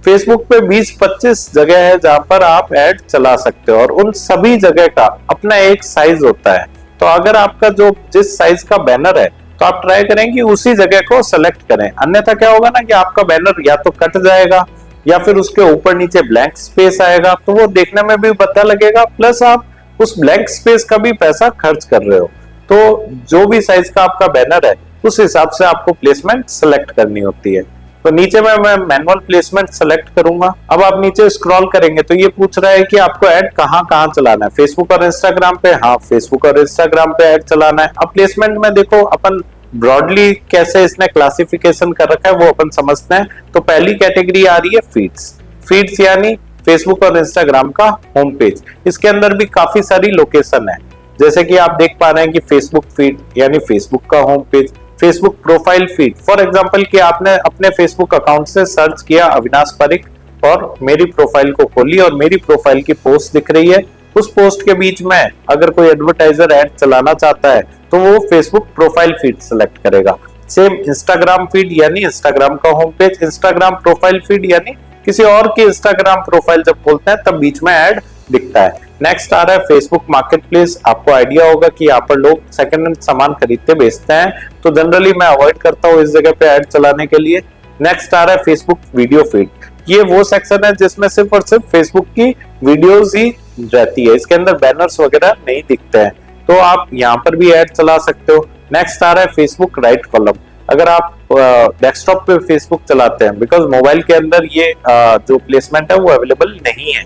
Speaker 1: फेसबुक पे 20-25 जगह है जहां पर आप ऐड चला सकते हो और उन सभी जगह का अपना एक साइज होता है। तो अगर आपका जो जिस साइज का बैनर है तो आप ट्राई करें कि उसी जगह को सेलेक्ट करें, अन्यथा क्या होगा ना कि आपका बैनर या तो कट जाएगा या फिर उसके ऊपर नीचे ब्लैंक स्पेस आएगा, तो वो देखने में भी पता लगेगा, प्लस आप उस ब्लैंक स्पेस का भी पैसा खर्च कर रहे हो। तो जो भी साइज का आपका बैनर है उस हिसाब से आपको प्लेसमेंट सेलेक्ट करनी होती है। तो नीचे में मैं मैनुअल प्लेसमेंट सेलेक्ट करूंगा। अब आप नीचे स्क्रॉल करेंगे तो ये पूछ रहा है कि आपको ऐड कहां कहां चलाना है। फेसबुक और इंस्टाग्राम पे? हाँ, फेसबुक और इंस्टाग्राम पे ऐड चलाना है। अब प्लेसमेंट में देखो अपन ब्रॉडली कैसे इसने क्लासिफिकेशन कर रखा है वो अपन समझते हैं। तो पहली कैटेगरी आ रही है फीड्स यानी फेसबुक और इंस्टाग्राम का होम पेज। इसके अंदर भी काफी सारी लोकेशन है, जैसे कि आप देख पा रहे हैं कि फेसबुक फीड यानी फेसबुक का home page, Facebook profile feed. For example कि आपने अपने फेसबुक अकाउंट से सर्च किया अविनाश पारिक और मेरी प्रोफाइल को खोली और मेरी प्रोफाइल की पोस्ट दिख रही है। उस पोस्ट के बीच में अगर कोई एडवर्टाइजर ऐड चलाना चाहता है तो वो फेसबुक प्रोफाइल फीड सेलेक्ट करेगा। सेम इंस्टाग्राम फीड यानी इंस्टाग्राम का home page, Instagram profile feed यानी किसी और की इंस्टाग्राम प्रोफाइल जब खोलते हैं तब बीच में ऐड दिखता है। नेक्स्ट आ रहा है फेसबुक मार्केट प्लेस। आपको आइडिया होगा कि यहाँ पर लोग सेकंड हैंड सामान खरीदते बेचते हैं, तो जनरली मैं अवॉइड करता हूँ इस जगह पे ऐड चलाने के लिए। नेक्स्ट आ रहा है फेसबुक वीडियो फीड। ये वो सेक्शन है जिसमें सिर्फ और सिर्फ फेसबुक की वीडियोस ही रहती है, इसके अंदर बैनर्स वगैरह नहीं दिखते हैं, तो आप यहाँ पर भी ऐड चला सकते हो। नेक्स्ट आ रहा है फेसबुक राइट कॉलम। अगर आप डेस्कटॉप पे फेसबुक चलाते हैं, बिकॉज मोबाइल के अंदर ये जो प्लेसमेंट है वो अवेलेबल नहीं है,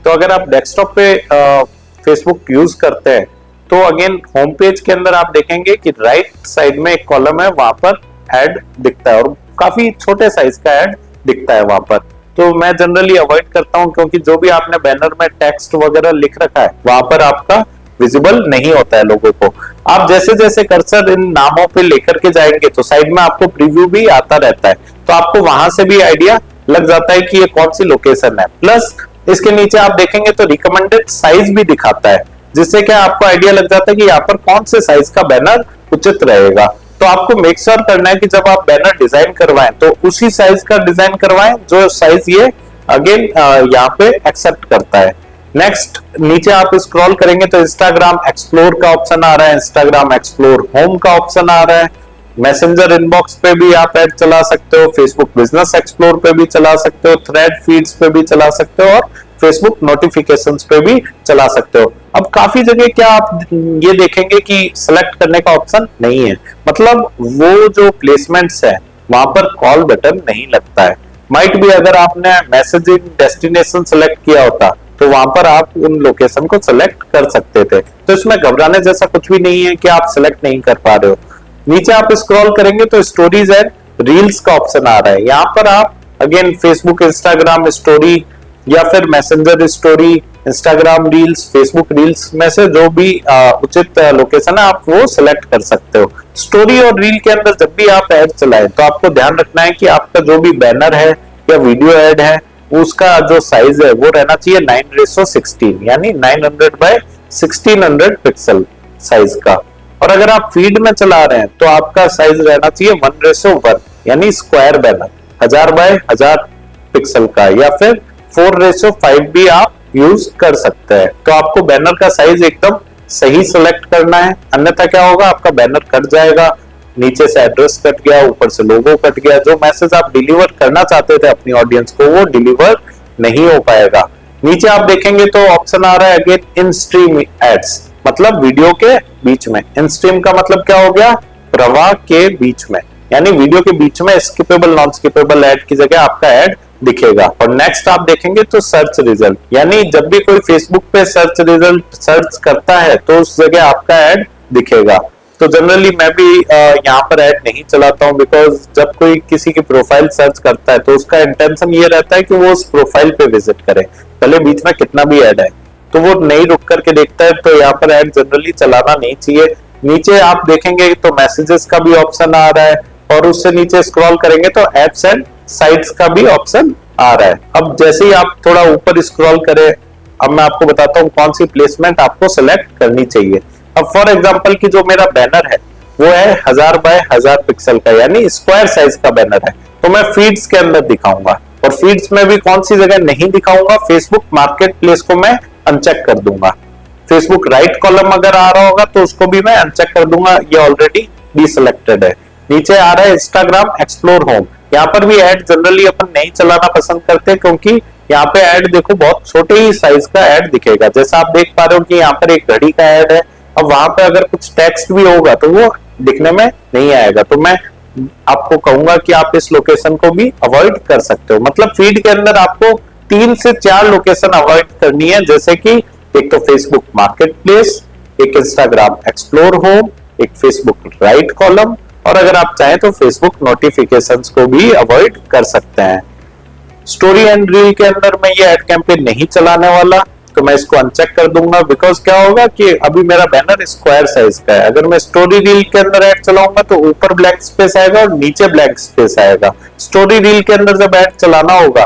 Speaker 1: तो अगर आप डेस्कटॉप पे फेसबुक यूज करते हैं तो अगेन होम पेज के अंदर आप देखेंगे कि राइट साइड में एक कॉलम है, वहां पर ऐड दिखता है और काफी छोटे साइज का ऐड दिखता है वहां पर। तो मैं जनरली अवॉइड करता हूं क्योंकि जो भी आपने बैनर में टेक्स्ट वगैरह लिख रखा है वहां पर आपका विजिबल नहीं होता है लोगों को। आप जैसे जैसे कर्सर इन नामों पे लेकर के जाएंगे तो साइड में आपको प्रीव्यू भी आता रहता है, तो आपको वहां से भी आइडिया लग जाता है कि ये कौन सी लोकेशन है। प्लस इसके नीचे आप देखेंगे तो रिकमेंडेड साइज भी दिखाता है, जिससे क्या आपको आइडिया लग जाता है कि यहाँ पर कौन से साइज का बैनर उचित रहेगा। तो आपको मेक श्योर करना है कि जब आप बैनर डिजाइन करवाएं तो उसी साइज का डिजाइन करवाएं जो साइज ये अगेन यहाँ पे एक्सेप्ट करता है। नेक्स्ट नीचे आप स्क्रॉल करेंगे तो इंस्टाग्राम एक्सप्लोर का ऑप्शन आ रहा है, इंस्टाग्राम एक्सप्लोर होम का ऑप्शन आ रहा है। मैसेंजर इनबॉक्स पे भी आप ऐड चला सकते हो, फेसबुक बिजनेस एक्सप्लोर पे भी चला सकते हो, थ्रेड फीड्स पे भी चला सकते हो और फेसबुक नोटिफिकेशंस पे भी चला सकते हो। अब काफी जगह क्या आप ये देखेंगे कि सिलेक्ट करने का ऑप्शन नहीं है, मतलब वो जो प्लेसमेंट्स है वहां पर कॉल बटन नहीं लगता है। माइट भी अगर आपने मैसेजिंग डेस्टिनेशन सेलेक्ट किया होता तो वहां पर आप उन लोकेशन को सिलेक्ट कर सकते थे, तो इसमें घबराने जैसा कुछ भी नहीं है कि आप सिलेक्ट नहीं कर पा रहे हो। नीचे आप स्क्रॉल करेंगे तो स्टोरीज एंड रील्स का ऑप्शन आ रहा है, यहाँ पर आप अगेन फेसबुक इंस्टाग्राम स्टोरी या फिर messenger story, Instagram reels, Facebook reels में से जो भी उचित लोकेशन है आप वो सिलेक्ट कर सकते हो। स्टोरी और रील के अंदर जब भी आप ऐड चलाएं तो आपको ध्यान रखना है कि आपका जो भी बैनर है या वीडियो ऐड है उसका जो साइज है वो रहना चाहिए 9:16 यानी 900 by 1600 पिक्सल साइज का। और अगर आप फीड में चला रहे हैं तो आपका साइज रहना चाहिए 1:1 यानी स्क्वायर बैनर 1000 by 1000 पिक्सल का, या फिर 4:5 भी आप यूज कर सकते हैं। तो आपको बैनर का साइज एकदम सही सिलेक्ट करना है, अन्यथा क्या होगा आपका बैनर कट जाएगा नीचे से एड्रेस कट गया, ऊपर से लोगो कट गया, जो मैसेज आप डिलीवर करना चाहते थे अपनी ऑडियंस को वो डिलीवर नहीं हो पाएगा। नीचे आप देखेंगे तो ऑप्शन आ रहा है अगेन इन स्ट्रीम एड्स, मतलब वीडियो के बीच में। इन स्ट्रीम का मतलब क्या हो गया, प्रवाह के बीच में, यानी वीडियो के बीच में स्किपेबल नॉन स्किपेबल ऐड की जगह आपका ऐड दिखेगा। और नेक्स्ट आप देखेंगे तो सर्च रिजल्ट, यानी जब भी कोई फेसबुक पे सर्च रिजल्ट सर्च करता है तो उस जगह आपका ऐड दिखेगा। तो जनरली मैं भी यहाँ पर ऐड नहीं चलाता हूँ, बिकॉज जब कोई किसी की प्रोफाइल सर्च करता है तो उसका इंटेंशन ये रहता है कि वो उस प्रोफाइल पे विजिट करे, भले बीच में कितना भी ऐड है, तो वो नहीं रुक करके देखता है। तो यहाँ पर ऐड जनरली चलाना नहीं चाहिए। नीचे आप देखेंगे तो मैसेजेस का भी ऑप्शन आ रहा है, और उससे नीचे स्क्रॉल करेंगे तो एप्स एंड साइट्स का भी ऑप्शन आ रहा है। अब जैसे ही आप थोड़ा ऊपर स्क्रॉल करें, अब मैं आपको बताता हूँ कौन सी प्लेसमेंट आपको सिलेक्ट करनी चाहिए। अब फॉर एग्जांपल कि जो मेरा बैनर है वो है 1000 बाय 1000 पिक्सल का, यानी स्क्वायर साइज का बैनर है, तो मैं फीड्स के अंदर दिखाऊंगा। और फीड्स में भी कौन सी जगह नहीं दिखाऊंगा, फेसबुक मार्केट प्लेस को मैं अनचेक कर दूंगा। फेसबुक राइट कॉलम अगर आ रहा होगा तो उसको भी मैं अनचेक कर दूंगा, ये ऑलरेडी डिसेलेक्टेड है। नीचे आ रहा है इंस्टाग्राम एक्सप्लोर होम, यहाँ पर भी ऐड जनरली अपन नहीं चलाना पसंद करते, क्योंकि यहाँ पे ऐड देखो बहुत छोटे ही साइज का ऐड दिखेगा। जैसा आप देख पा रहे हो कि यहाँ पर एक घड़ी का ऐड है, अब वहां पे अगर कुछ टेक्स्ट भी होगा तो वो दिखने में नहीं आएगा। तो मैं आपको कहूंगा कि आप इस लोकेशन को भी अवॉइड कर सकते हो। मतलब फीड के अंदर आपको 3 से 4 लोकेशन अवॉइड करनी है, जैसे कि एक तो फेसबुक मार्केट प्लेस, एक इंस्टाग्राम एक्सप्लोर होम, एक फेसबुक राइट कॉलम, और अगर आप चाहें तो फेसबुक नोटिफिकेशंस को भी अवॉइड कर सकते हैं। स्टोरी एंड रील के अंदर मैं ये एड कैंपेन नहीं चलाने वाला, तो मैं इसको अनचेक कर दूंगा। बिकॉज क्या होगा कि अभी मेरा बैनर स्क्वायर साइज का है, अगर मैं स्टोरी रील के अंदर ऐड चलाऊंगा तो ऊपर ब्लैंक स्पेस आएगा और नीचे ब्लैंक स्पेस आएगा। स्टोरी रील के अंदर जब ऐड चलाना होगा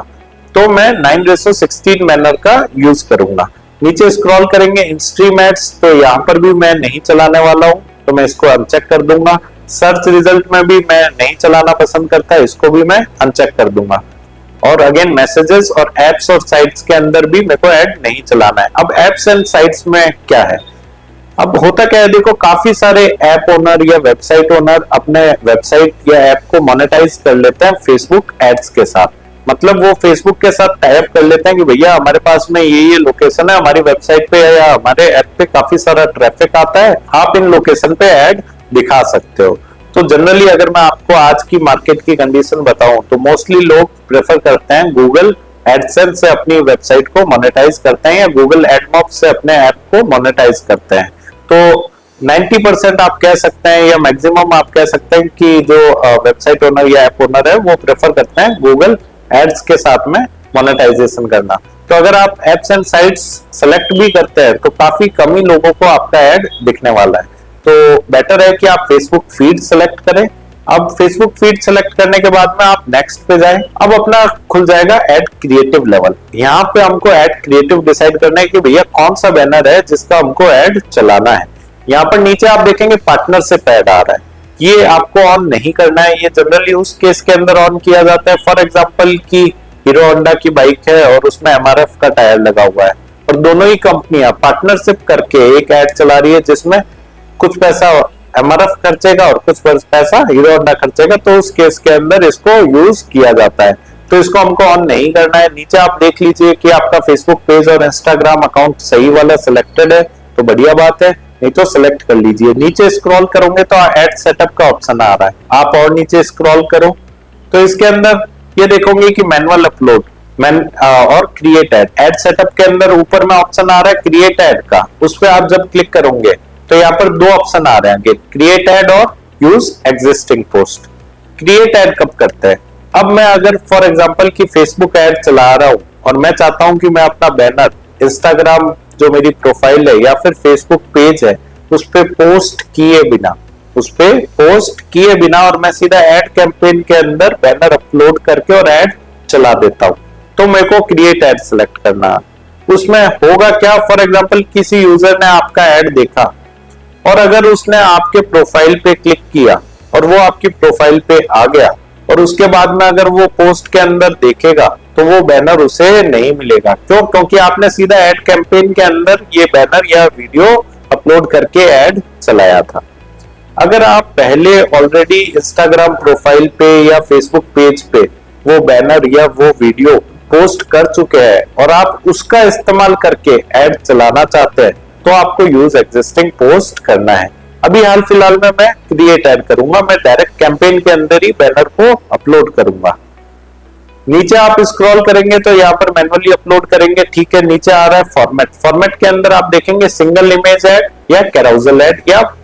Speaker 1: तो मैं 9:16 मैनर का यूज करूंगा। नीचे स्क्रॉल करेंगे इन स्ट्रीम एड्स, तो यहाँ पर भी मैं नहीं चलाने वाला हूँ, तो मैं इसको अनचेक कर दूंगा। सर्च रिजल्ट में भी मैं नहीं चलाना पसंद करता, इसको भी मैं अनचेक कर दूंगा। और अगेन मैसेजेस और एप्स और साइट्स के अंदर भी मेरे को ऐड नहीं चलाना है। अब एप्स एंड साइट्स में क्या है, अब होता क्या है, देखो काफी सारे ऐप ओनर या वेबसाइट ओनर अपने वेबसाइट या ऐप को मोनेटाइज कर लेते हैं फेसबुक एड्स के साथ। मतलब वो फेसबुक के साथ टाइप कर लेते हैं कि भैया हमारे पास में ये लोकेशन है, हमारी वेबसाइट पे या हमारे ऐप पे काफी सारा ट्रैफिक आता है, आप इन लोकेशन पे ऐड दिखा सकते हो। तो जनरली अगर मैं आपको आज की मार्केट की कंडीशन बताऊं तो मोस्टली लोग प्रेफर करते हैं गूगल एडसेंस से अपनी वेबसाइट को मोनेटाइज करते हैं, या गूगल एडमॉब से अपने ऐप को मोनेटाइज करते हैं। तो 90% आप कह सकते हैं या मैक्सिमम आप कह सकते हैं कि जो वेबसाइट ओनर या ऐप ओनर है वो प्रेफर करते हैं गूगल एड्स के साथ में मोनेटाइजेशन करना। तो अगर आप एप्स एंड साइट्स सेलेक्ट भी करते हैं तो काफी कम ही लोगों को आपका ऐड दिखने वाला है। तो बेटर है कि आप फेसबुक फीड सेलेक्ट करें। अब फेसबुक फीड सेलेक्ट करने के बाद में आप नेक्स्ट पे जाएं। अब अपना खुल जाएगा ऐड क्रिएटिव लेवल। यहाँ पे हमको ऐड क्रिएटिव डिसाइड करना है कि भैया कौन सा बैनर है जिसका हमको ऐड चलाना है। यहाँ पर नीचे आप देखेंगे पार्टनरशिप ऐड आ रहा है, ये आपको ऑन नहीं करना है। ये जनरली उस केस के अंदर ऑन किया जाता है, फॉर एग्जांपल कि हीरो होंडा की बाइक है और उसमें एमआरएफ का टायर लगा हुआ है और दोनों ही कंपनियां पार्टनरशिप करके एक ऐड चला रही है जिसमें कुछ पैसा एमआरएफ खर्चेगा और कुछ पैसा हीरो होंडा खर्चेगा, तो उस केस के अंदर इसको यूज किया जाता है। तो इसको हमको ऑन नहीं करना है। नीचे आप देख लीजिए कि आपका फेसबुक पेज और इंस्टाग्राम अकाउंट सही वाला सिलेक्टेड है, तो बढ़िया बात है, नहीं तो सिलेक्ट कर लीजिए। नीचे स्क्रॉल करोगे तो ऐड सेटअप का ऑप्शन आ रहा है, आप और नीचे स्क्रॉल करो तो इसके अंदर ये देखोगे कि मैनुअल अपलोड और क्रिएट ऐड। ऐड सेटअप के अंदर ऊपर में ऑप्शन आ रहा है क्रिएट ऐड का, उस पर आप जब क्लिक करोगे तो यहाँ पर 2 ऑप्शन आ रहे हैं, क्रिएट ऐड और use existing post. Create add कब करते हैं, अब मैं अगर फॉर एग्जांपल कि फेसबुक ऐड चला रहा हूं और मैं चाहता हूं कि मैं अपना बैनर इंस्टाग्राम जो मेरी प्रोफाइल है या फिर फेसबुक पेज है उस पे पोस्ट किए बिना और मैं सीधा ऐड कैंपेन के अंदर बैनर अपलोड करके और ऐड चला देता हूं, तो मेरे को क्रिएट ऐड सेलेक्ट करना है। उसमें होगा क्या, फॉर एग्जांपल किसी यूजर ने आपका ऐड देखा और अगर उसने आपके प्रोफाइल पे क्लिक किया और वो आपकी प्रोफाइल पे आ गया और उसके बाद में अगर वो पोस्ट के अंदर देखेगा तो वो बैनर उसे नहीं मिलेगा। क्यों? क्योंकि आपने सीधा ऐड कैंपेन के अंदर ये बैनर या वीडियो अपलोड करके ऐड चलाया था। अगर आप पहले ऑलरेडी इंस्टाग्राम प्रोफाइल पे या फेसबुक पेज पे वो बैनर या वो वीडियो पोस्ट कर चुके हैं और आप उसका इस्तेमाल करके ऐड चलाना चाहते हैं, तो आपको यूज एग्जिस्टिंग पोस्ट करना है। अभी हाल फिलहाल में मैं क्रिएट ऐड करूंगा, मैं डायरेक्ट कैंपेन के अंदर ही बैनर को अपलोड करूंगा। नीचे आप स्क्रॉल करेंगे तो यहाँ पर मैनुअली अपलोड करेंगे, ठीक है। नीचे आ रहा है फॉर्मेट, फॉर्मेट के अंदर आप देखेंगे सिंगल इमेज ऐड या कैराउजल ऐड या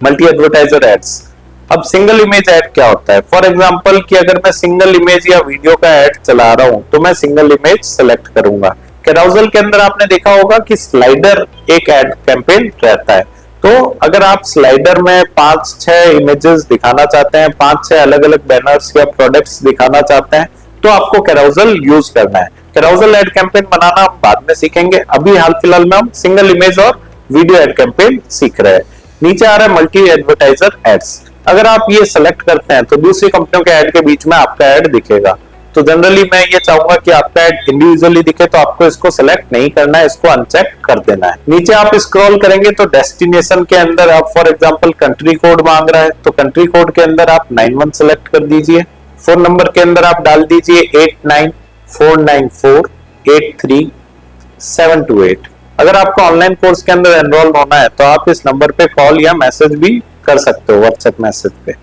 Speaker 1: मल्टी एडवर्टाइजर एड्स। अब सिंगल इमेज ऐड क्या होता है? फॉर एग्जांपल कि अगर मैं सिंगल इमेज या वीडियो का ऐड चला रहा हूं तो मैं सिंगल इमेज सेलेक्ट करूंगा। कैराउजल के अंदर आपने देखा होगा कि स्लाइडर एक ऐड कैंपेन रहता है, तो अगर आप स्लाइडर में 5-6 इमेजेस दिखाना चाहते हैं, 5-6 अलग अलग बैनर्स या प्रोडक्ट्स दिखाना चाहते हैं, तो आपको कैराउजल यूज करना है। कैराउजल ऐड कैंपेन बनाना हम बाद में सीखेंगे, अभी हाल फिलहाल में हम सिंगल इमेज और वीडियो ऐड कैंपेन सीख रहे हैं। नीचे आ रहा है मल्टी एडवर्टाइजर एड्स। अगर आप ये सेलेक्ट करते हैं तो दूसरी कंपनियों के ऐड के बीच में आपका ऐड दिखेगा। तो जनरली मैं ये चाहूंगा कि आपका ऐड इंडिविजुअली दिखे, तो आपको इसको सेलेक्ट नहीं करना है, इसको अनचेक कर देना है। नीचे आप स्क्रॉल करेंगे तो डेस्टिनेशन के अंदर आप फॉर एग्जांपल कंट्री कोड मांग रहा है, तो कंट्री कोड के अंदर आप 91 सेलेक्ट कर दीजिए। फोन नंबर के अंदर आप डाल दीजिए 8949483728। अगर आपको ऑनलाइन कोर्स के अंदर एनरोल होना है तो आप इस नंबर पे कॉल या मैसेज भी कर सकते हो, व्हाट्सएप मैसेज पे।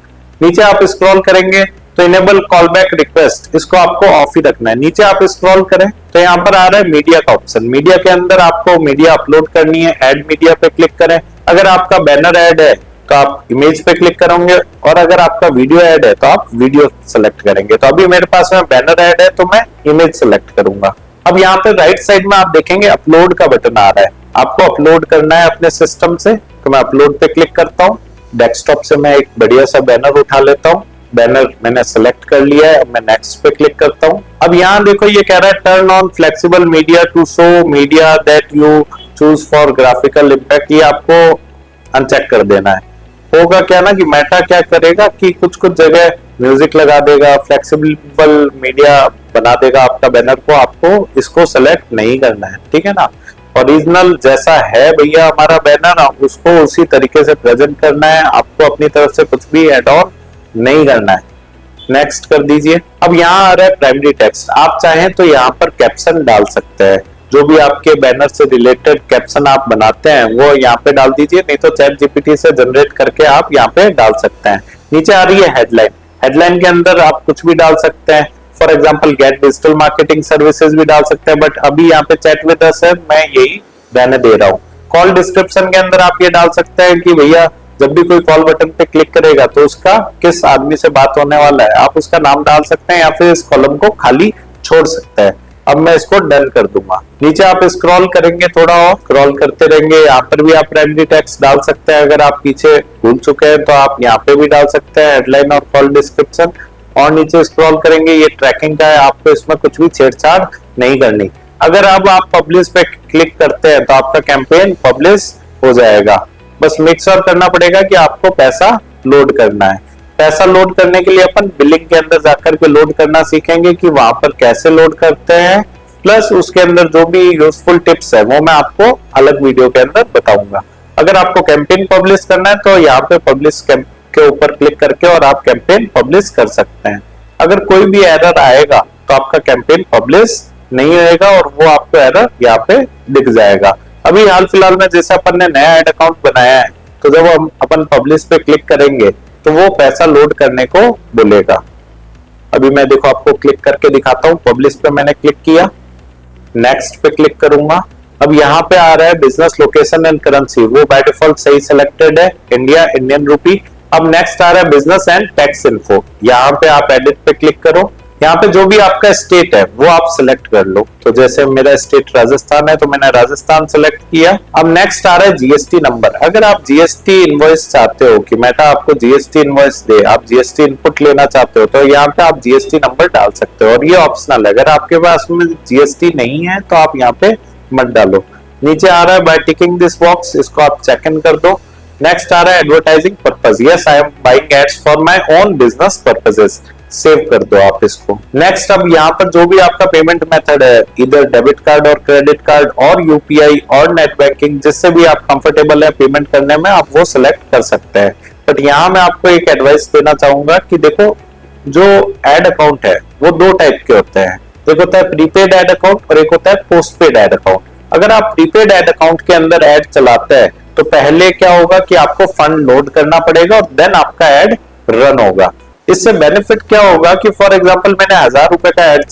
Speaker 1: नीचे आप स्क्रॉल करेंगे तो इनेबल कॉल बैक रिक्वेस्ट, इसको आपको ऑफ ही रखना है। नीचे आप स्क्रॉल करें तो यहाँ पर आ रहा है मीडिया का ऑप्शन। मीडिया के अंदर आपको मीडिया अपलोड करनी है, ऐड मीडिया पे क्लिक करें। अगर आपका बैनर ऐड है तो आप इमेज पे क्लिक करोगे, और अगर आपका वीडियो ऐड है तो आप वीडियो सेलेक्ट करेंगे। तो अभी मेरे पास में बैनर ऐड है तो मैं इमेज सेलेक्ट करूंगा। अब यहाँ पे राइट साइड में आप देखेंगे अपलोड का बटन आ रहा है, आपको अपलोड करना है अपने सिस्टम से, तो मैं अपलोड पे क्लिक करता हूँ। डेस्कटॉप से मैं एक बढ़िया सा बैनर उठा लेता हूँ, बैनर मैंने सेलेक्ट कर लिया है, मैं नेक्स्ट पे क्लिक करता हूँ। अब यहाँ देखो ये कह रहा है turn on flexible media to show media that you choose for graphical impact, ये आपको अनचेक कर देना है। होगा क्या ना कि मेटा क्या करेगा कि कुछ कुछ जगह म्यूजिक लगा देगा, फ्लेक्सिबल मीडिया बना देगा आपका बैनर को, आपको इसको सेलेक्ट नहीं करना है, ठीक है ना। ओरिजिनल जैसा है भैया हमारा बैनर, उसको उसी तरीके से प्रेजेंट करना है, आपको अपनी तरफ से कुछ भी एड ऑन नहीं करना है। नेक्स्ट कर दीजिए। अब यहाँ आ रहा है प्राइमरी टेक्स्ट, आप चाहें तो यहाँ पर कैप्शन डाल सकते हैं, जो भी आपके बैनर से रिलेटेड कैप्शन आप बनाते हैं वो यहाँ पे डाल दीजिए, नहीं तो चैट जीपीटी से जनरेट करके आप यहाँ पे डाल सकते हैं। नीचे आ रही है हेडलाइन, हेडलाइन के अंदर आप कुछ भी डाल सकते हैं, for example gate digital marketing services भी डाल सकते हैं, बट अभी यहाँ पे चैट विद अस है, मैं यही रहने दे रहा हूँ। कॉल डिस्क्रिप्शन के अंदर आप ये डाल सकते हैं कि भैया जब भी कोई कॉल बटन पे क्लिक करेगा तो उसका किस आदमी से बात होने वाला है, आप उसका नाम डाल सकते हैं या फिर इस कॉलम को खाली छोड़ सकते हैं। अब मैं इसको डन कर दूंगा। नीचे आप स्क्रॉल करेंगे, थोड़ा और स्क्रॉल करते रहेंगे, यहाँ पर भी आप प्राइमरी टेक्स्ट डाल सकते हैं। अगर आप पीछे भूल चुके हैं तो आप यहाँ पे भी डाल सकते हैं हेडलाइन और कॉल डिस्क्रिप्शन। और नीचे स्क्रॉल करेंगे, ये ट्रैकिंग का है, आपको इसमें कुछ भी छेड़छाड़ नहीं करनी। अगर अब आप पब्लिश पे क्लिक करते हैं तो आपका कैंपेन पब्लिश हो जाएगा। बस मेक श्योर करना पड़ेगा कि आपको पैसा लोड करना है। पैसा लोड करने के लिए अपन बिलिंग के अंदर जाकर के लोड करना सीखेंगे कि वहां पर कैसे लोड करते हैं, प्लस उसके अंदर जो भी यूजफुल टिप्स है वो मैं आपको अलग वीडियो के अंदर बताऊंगा। अगर आपको कैंपेन पब्लिश करना है तो यहाँ पे पब्लिश के ऊपर क्लिक करके और आप कैंपेन पब्लिश कर सकते हैं। अगर कोई भी एरर आएगा तो आपका कैंपेन पब्लिश नहीं होगा और वो आपको एरर यहाँ पे दिख जाएगा। अभी हाल फिलहाल में जैसे अपन ने नया ऐड अकाउंट बनाया है, तो जब हम अपन पब्लिश पे क्लिक करेंगे तो वो पैसा लोड करने को बोलेगा। अभी मैं देखो आपको क्लिक करके दिखाता हूँ। पब्लिश पे मैंने क्लिक किया, नेक्स्ट पे क्लिक करूंगा। अब यहाँ पे आ रहा है बिजनेस लोकेशन एंड करेंसी, वो बाय डिफॉल्ट सही सिलेक्टेड है, इंडिया इंडियन रूपी। अब नेक्स्ट आ रहा है बिजनेस एंड टैक्स इन्फो, यहाँ पे आप एडिट पे क्लिक करो। यहाँ पे जो भी आपका स्टेट है वो आप सिलेक्ट कर लो। तो जैसे मेरा स्टेट राजस्थान है तो मैंने राजस्थान सिलेक्ट किया। अब नेक्स्ट आ रहा है जीएसटी नंबर। अगर आप जीएसटी इनवॉइस चाहते हो कि मेटा आपको जीएसटी इनवॉइस दे, आप जीएसटी इनपुट लेना चाहते हो, तो यहाँ पे आप जीएसटी नंबर डाल सकते हो और ये ऑप्शनल है। अगर आपके पास में जीएसटी नहीं है तो आप यहाँ पे मत डालो। नीचे आ रहा है बाय टिकिंग दिस बॉक्स, इसको आप चेक इन कर दो। नेक्स्ट आ रहा है advertising purpose, yes I am buying ads for my own business purposes, save कर दो आप इसको। नेक्स्ट अब यहाँ पर जो भी आपका पेमेंट मेथड है, इधर डेबिट कार्ड और क्रेडिट कार्ड और यूपीआई और नेट बैंकिंग, जिससे भी आप कंफर्टेबल है पेमेंट करने में, आप वो सिलेक्ट कर सकते हैं। बट यहाँ मैं आपको एक एडवाइस देना चाहूंगा कि देखो, जो एड अकाउंट है वो दो टाइप के होते हैं। एक होता है प्रीपेड एड अकाउंट और एक होता है पोस्टपेड एड अकाउंट। अगर आप प्रीपेड एड अकाउंट के अंदर एड चलाते हैं तो पहले क्या होगा कि आपको फंड लोड करना पड़ेगा और देन आपका एड रन होगा। इससे बेनिफिट क्या होगा कि फॉर एग्जांपल मैंने 1000 रुपए का एड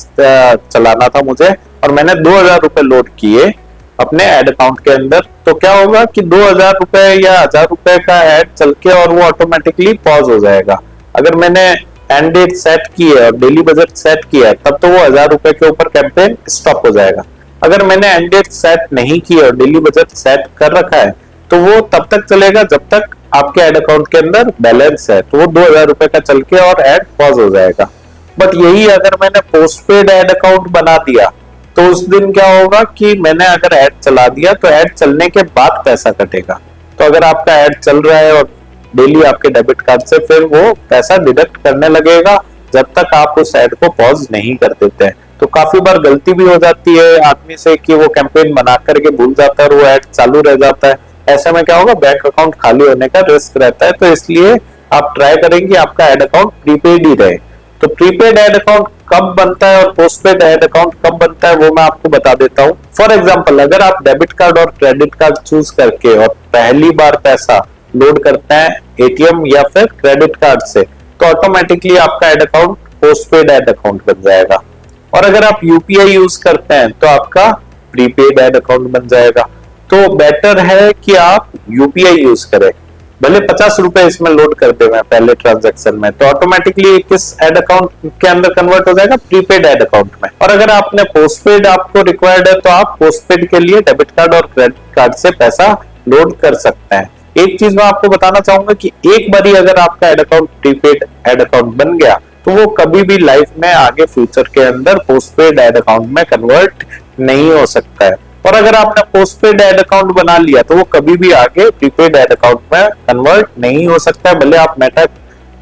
Speaker 1: चलाना था मुझे और मैंने 2000 रुपए लोड किए अपने एड अकाउंट के अंदर, तो क्या होगा कि 2000 रुपए या 1000 रुपए का एड चल के और वो ऑटोमेटिकली पॉज हो जाएगा। अगर मैंने एंड डेट सेट की है और डेली बजट सेट किया है तब तो वो 1000 रुपए के ऊपर कैंपेन स्टॉप हो जाएगा। अगर मैंने एंड डेट सेट नहीं की है और डेली बजट सेट कर रखा है तो वो तब तक चलेगा जब तक आपके एड अकाउंट के अंदर बैलेंस है, तो वो 2000 रुपए का चल के और एड पॉज हो जाएगा। बट यही अगर मैंने पोस्टपेड एड अकाउंट बना दिया तो उस दिन क्या होगा कि मैंने अगर एड चला दिया तो एड चलने के बाद पैसा कटेगा। तो अगर आपका एड चल रहा है और डेली आपके डेबिट कार्ड से फिर वो पैसा डिडक्ट करने लगेगा जब तक आप उस एड को पॉज नहीं कर देते हैं। तो काफी बार गलती भी हो जाती है आदमी से कि वो कैंपेन बना करके भूल जाता है और वो एड चालू रह जाता है। ऐसे में क्या होगा, बैंक अकाउंट खाली होने का रिस्क रहता है। तो इसलिए आप ट्राई करेंगे आपका एड अकाउंट प्रीपेड ही रहे। तो प्रीपेड एड अकाउंट कब बनता है और पोस्टपेड एड अकाउंट कब बनता है वो मैं आपको बता देता हूँ। फॉर एग्जांपल, अगर आप डेबिट कार्ड और क्रेडिट कार्ड चूज करके और पहली बार पैसा लोड करते हैं एटीएम या फिर क्रेडिट कार्ड से, तो ऑटोमेटिकली आपका ad account postpaid ad account बन जाएगा। और अगर आप यूपीआई यूज करते हैं तो आपका प्रीपेड एड अकाउंट बन जाएगा। तो बेटर है कि आप यूपीआई यूज करें, भले 50 रुपए इसमें लोड कर दे मैं पहले ट्रांजैक्शन में, तो ऑटोमेटिकली किस एड अकाउंट के अंदर कन्वर्ट हो जाएगा, प्रीपेड एड अकाउंट में। और अगर आपने पोस्टपेड आपको रिक्वायर्ड है तो आप पोस्टपेड के लिए डेबिट कार्ड और क्रेडिट कार्ड से पैसा लोड कर सकते हैं। एक चीज मैं आपको बताना चाहूंगा कि एक बारी अगर आपका ad account prepaid ad account बन गया तो वो कभी भी लाइफ में आगे फ्यूचर के अंदर पोस्टपेड एड अकाउंट में कन्वर्ट नहीं हो सकता है। और अगर आपने पोस्टपेड एड अकाउंट बना लिया तो वो कभी भी आगे प्रीपेड एड अकाउंट में कन्वर्ट नहीं हो सकता है। भले आप मेटा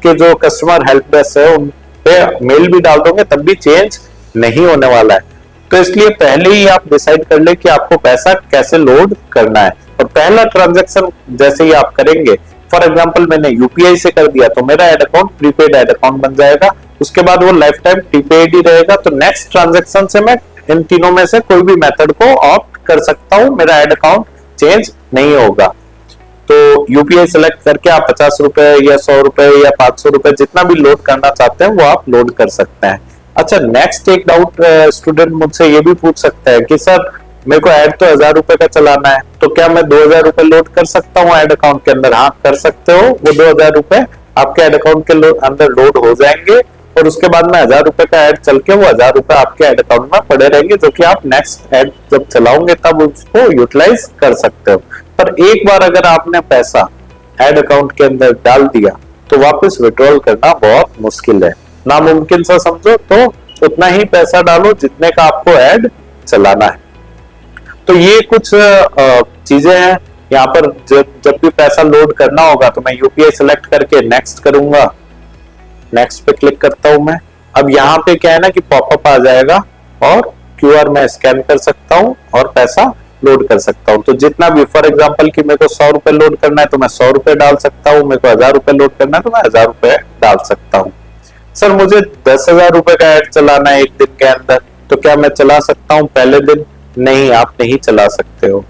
Speaker 1: के जो कस्टमर हेल्प डेस्क है उन पे मेल भी डाल दोगे तब भी चेंज नहीं होने वाला है। तो इसलिए पहले ही आप डिसाइड कर ले कि आपको पैसा कैसे लोड करना है। और पहला ट्रांजैक्शन जैसे ही आप करेंगे, फॉर एग्जांपल मैंने यूपीआई से कर दिया तो मेरा ad account prepaid ad account बन जाएगा, उसके बाद वो लाइफ टाइम प्रीपेड ही रहेगा। तो नेक्स्ट ट्रांजैक्शन से मैं इन तीनों में से कोई भी मेथड को ऑप्ट कर सकता हूं, मेरा एड अकाउंट चेंज नहीं होगा। तो यूपीआई सेलेक्ट करके आप 50 रुपए या 100 रुपए या 500 रुपए जितना भी लोड करना चाहते हैं वो आप लोड कर सकते हैं। अच्छा, नेक्स्ट एक डाउट स्टूडेंट मुझसे ये भी पूछ सकता है कि सर मेरे को ऐड तो 1000 रुपए का चलाना है, तो क्या मैं 2000 रुपए लोड कर सकता हूँ ऐड अकाउंट के अंदर? हाँ, कर सकते हो। वो 2000 रुपए आपके ऐड अकाउंट के अंदर लोड हो जाएंगे और उसके बाद में 1000 रुपए का ऐड चल के वो 1000 रुपए आपके ऐड अकाउंट में पड़े रहेंगे, जो कि आप नेक्स्ट ऐड जब चलाओगे तब उसको यूटिलाइज कर सकते हो। पर एक बार अगर आपने पैसा ऐड अकाउंट के अंदर डाल दिया तो वापस विड्रॉल करना बहुत मुश्किल है, नामुमकिन सा समझो। तो उतना ही पैसा डालो जितने का आपको ऐड चलाना है। तो ये कुछ चीजें हैं। यहाँ पर जब भी पैसा लोड करना होगा तो मैं यूपीआई सेलेक्ट करके नेक्स्ट करूंगा, नेक्स्ट पे क्लिक करता हूं मैं। अब यहाँ पे क्या है ना कि पॉपअप आ जाएगा और क्यूआर मैं स्कैन कर सकता हूँ और पैसा लोड कर सकता हूँ। तो जितना भी, फॉर एग्जांपल कि मेरे को 100 रुपए लोड करना है तो मैं 100 रुपए डाल सकता हूँ, मेरे को 1000 रुपए लोड करना है तो मैं 1000 रुपए डाल सकता हूँ। सर मुझे 10,000 रुपए का ऐड चलाना है एक दिन के अंदर, तो क्या मैं चला सकता हूँ पहले दिन? नहीं, आप नहीं चला सकते हो,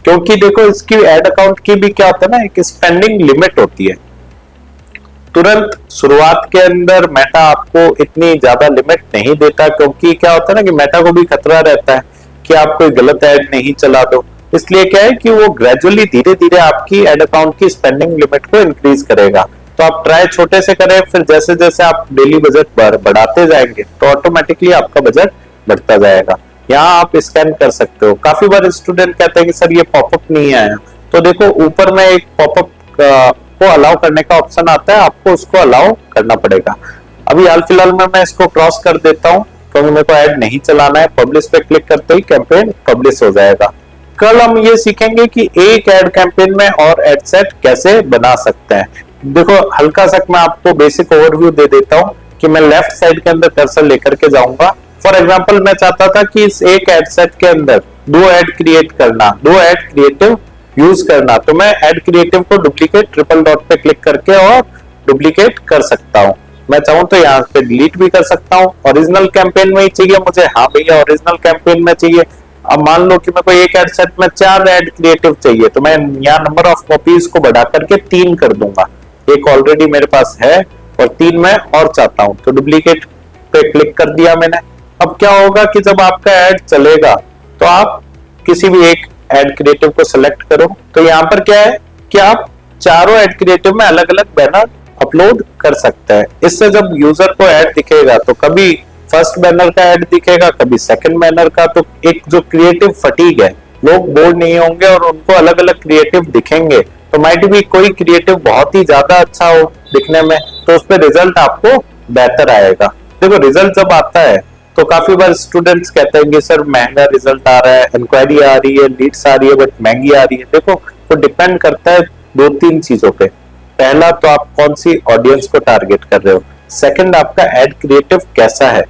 Speaker 1: क्योंकि देखो इसकी एड अकाउंट की भी क्या होता है ना, एक स्पेंडिंग लिमिट होती है। तुरंत शुरुआत के अंदर मेटा आपको इतनी ज्यादा लिमिट नहीं देता, क्योंकि क्या होता है ना कि मेटा को भी खतरा रहता है कि आप कोई गलत ऐड नहीं चला दो। इसलिए क्या है कि वो ग्रेजुअली धीरे धीरे आपकी एड अकाउंट की स्पेंडिंग लिमिट को इंक्रीज करेगा। तो आप ट्राई छोटे से करें, फिर जैसे जैसे आप डेली बजट बढ़ाते जाएंगे तो ऑटोमेटिकली आपका बजट बढ़ता जाएगा। यहाँ आप स्कैन कर सकते हो। काफी बार स्टूडेंट कहते हैं कि सर ये पॉपअप नहीं आया, तो देखो ऊपर में एक पॉपअप को अलाउ करने का ऑप्शन आता है, आपको उसको अलाउ करना पड़ेगा। अभी हाल फिलहाल में मैं इसको क्रॉस कर देता हूँ क्योंकि मेरे को ऐड नहीं चलाना है। पब्लिश पे क्लिक करते ही कैंपेन पब्लिश हो जाएगा। कल हम ये सीखेंगे कि एक ऐड कैंपेन में और ऐड सेट कैसे बना सकते हैं। देखो हल्का सा मैं आपको बेसिक ओवरव्यू दे देता हूँ कि मैं लेफ्ट साइड के अंदर कर्सर लेकर के जाऊंगा। फॉर एग्जांपल मैं चाहता था कि इस एक ऐड सेट के अंदर 2 ऐड क्रिएट करना, 2 ऐड क्रिएटिव यूज करना, तो मैं ऐड क्रिएटिव को डुप्लीकेट ट्रिपल डॉट पे क्लिक करके और डुप्लीकेट कर सकता हूँ। मैं चाहूँ तो यहाँ पे डिलीट भी कर सकता हूँ। ओरिजिनल कैंपेन में ही चाहिए मुझे, हाँ भैया ओरिजिनल कैंपेन में चाहिए। अब मान लो कि मेरे को एक एड सेट में 4 ऐड क्रिएटिव चाहिए, तो मैं यहाँ नंबर ऑफ कॉपीज को बढ़ा करके 3 कर दूंगा। एक ऑलरेडी मेरे पास है और 3 मैं और चाहता हूँ, तो डुप्लीकेट पे क्लिक कर दिया मैंने। अब क्या होगा कि जब आपका ऐड चलेगा तो आप किसी भी एक ऐड क्रिएटिव को सिलेक्ट करो, तो यहाँ पर क्या है कि आप चारों ऐड क्रिएटिव में अलग अलग बैनर अपलोड कर सकते हैं। इससे जब यूजर को ऐड दिखेगा तो कभी फर्स्ट बैनर का ऐड दिखेगा, कभी सेकंड बैनर का, तो एक जो क्रिएटिव फटीग है, लोग बोर नहीं होंगे और उनको अलग अलग क्रिएटिव दिखेंगे। तो माइट भी कोई क्रिएटिव बहुत ही ज्यादा अच्छा हो दिखने में, तो उस पर रिजल्ट आपको बेहतर आएगा। देखो रिजल्ट जब आता है तो काफी बार स्टूडेंट्स कहते हैं कि सर महंगा रिजल्ट आ रहा है, इंक्वायरी आ रही है, लीड्स आ रही है, बट महंगी आ रही है। देखो वो डिपेंड करता है 2-3 चीजों पे। पहला तो आप कौन सी ऑडियंस को टारगेट कर रहे हो, सेकंड आपका एड क्रिएटिव कैसा है।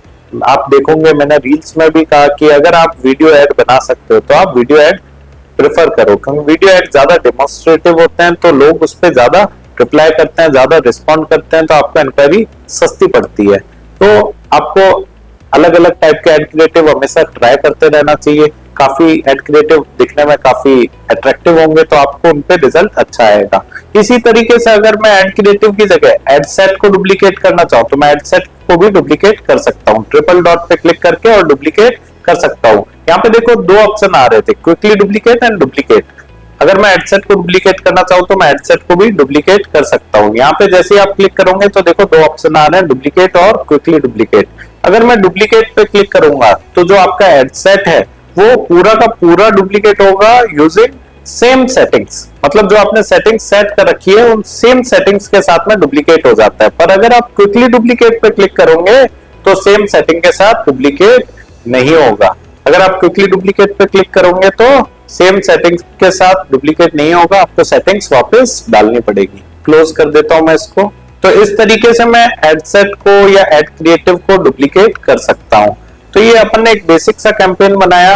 Speaker 1: आप देखोगे मैंने रील्स में भी कहा कि अगर आप वीडियो ऐड बना सकते हो तो आप वीडियो ऐड प्रेफर करो, क्योंकि वीडियो ऐड ज्यादा डेमोन्स्ट्रेटिव होते हैं, तो लोग उस पर ज्यादा रिप्लाई करते हैं, ज्यादा रिस्पॉन्ड करते हैं, तो आपको इंक्वायरी सस्ती पड़ती है। तो आपको अलग अलग टाइप के एड क्रिएटिव हमेशा ट्राई करते रहना चाहिए। काफी एड क्रिएटिव दिखने में काफी अट्रैक्टिव होंगे तो आपको उन पे रिजल्ट अच्छा आएगा। इसी तरीके से अगर मैं एड क्रिएटिव की जगह एड सेट को डुप्लीकेट करना चाहूँ तो मैं एड सेट को भी डुप्लीकेट कर सकता हूँ। ट्रिपल डॉट पे क्लिक करके और डुप्लीकेट कर सकता हूँ। यहाँ पे देखो 2 ऑप्शन आ रहे थे, क्विकली डुप्लीकेट एंड डुप्लीकेट। अगर मैं एडसेट को डुप्लीकेट करना चाहूँ तो मैं एडसेट को भी डुप्लीकेट कर सकता हूँ। यहाँ पे जैसे ही आप क्लिक करोगे तो देखो 2 ऑप्शन आ रहे हैं, डुप्लीकेट और क्विकली डुप्लीकेट। अगर मैं डुप्लीकेट पे क्लिक करूंगा तो जो आपका एडसेट है वो पूरा का पूरा डुप्लीकेट होगा यूजिंग सेम सेटिंग्स। मतलब जो आपने सेटिंग्स सेट कर रखी है उन सेम सेटिंग्स के साथ में डुप्लीकेट हो जाता है। पर अगर आप क्विकली डुप्लीकेट पे क्लिक करोगे तो सेम सेटिंग के साथ डुप्लीकेट नहीं होगा। अगर आप क्विकली डुप्लीकेट पे क्लिक करोगे तो सेम सेटिंग्स के साथ डुप्लीकेट नहीं होगा, आपको सेटिंग्स वापस डालनी पड़ेगी। क्लोज कर देता हूं मैं इसको। तो इस तरीके से मैं एडसेट को या एड क्रिएटिव को डुप्लीकेट कर सकता हूं। तो ये अपन ने एक बेसिक सा कैंपेन बनाया।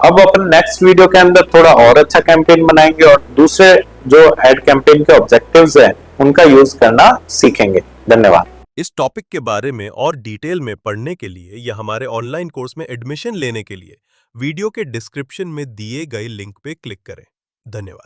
Speaker 1: अब अपन नेक्स्ट वीडियो के अंदर थोड़ा और अच्छा कैंपेन बनाएंगे और दूसरे जो एड कैंपेन के ऑब्जेक्टिव्स हैं उनका यूज करना सीखेंगे। धन्यवाद।
Speaker 2: इस टॉपिक के बारे में और डिटेल में पढ़ने के लिए या हमारे ऑनलाइन कोर्स में एडमिशन लेने के लिए वीडियो के डिस्क्रिप्शन में दिए गए लिंक पे क्लिक करें। धन्यवाद।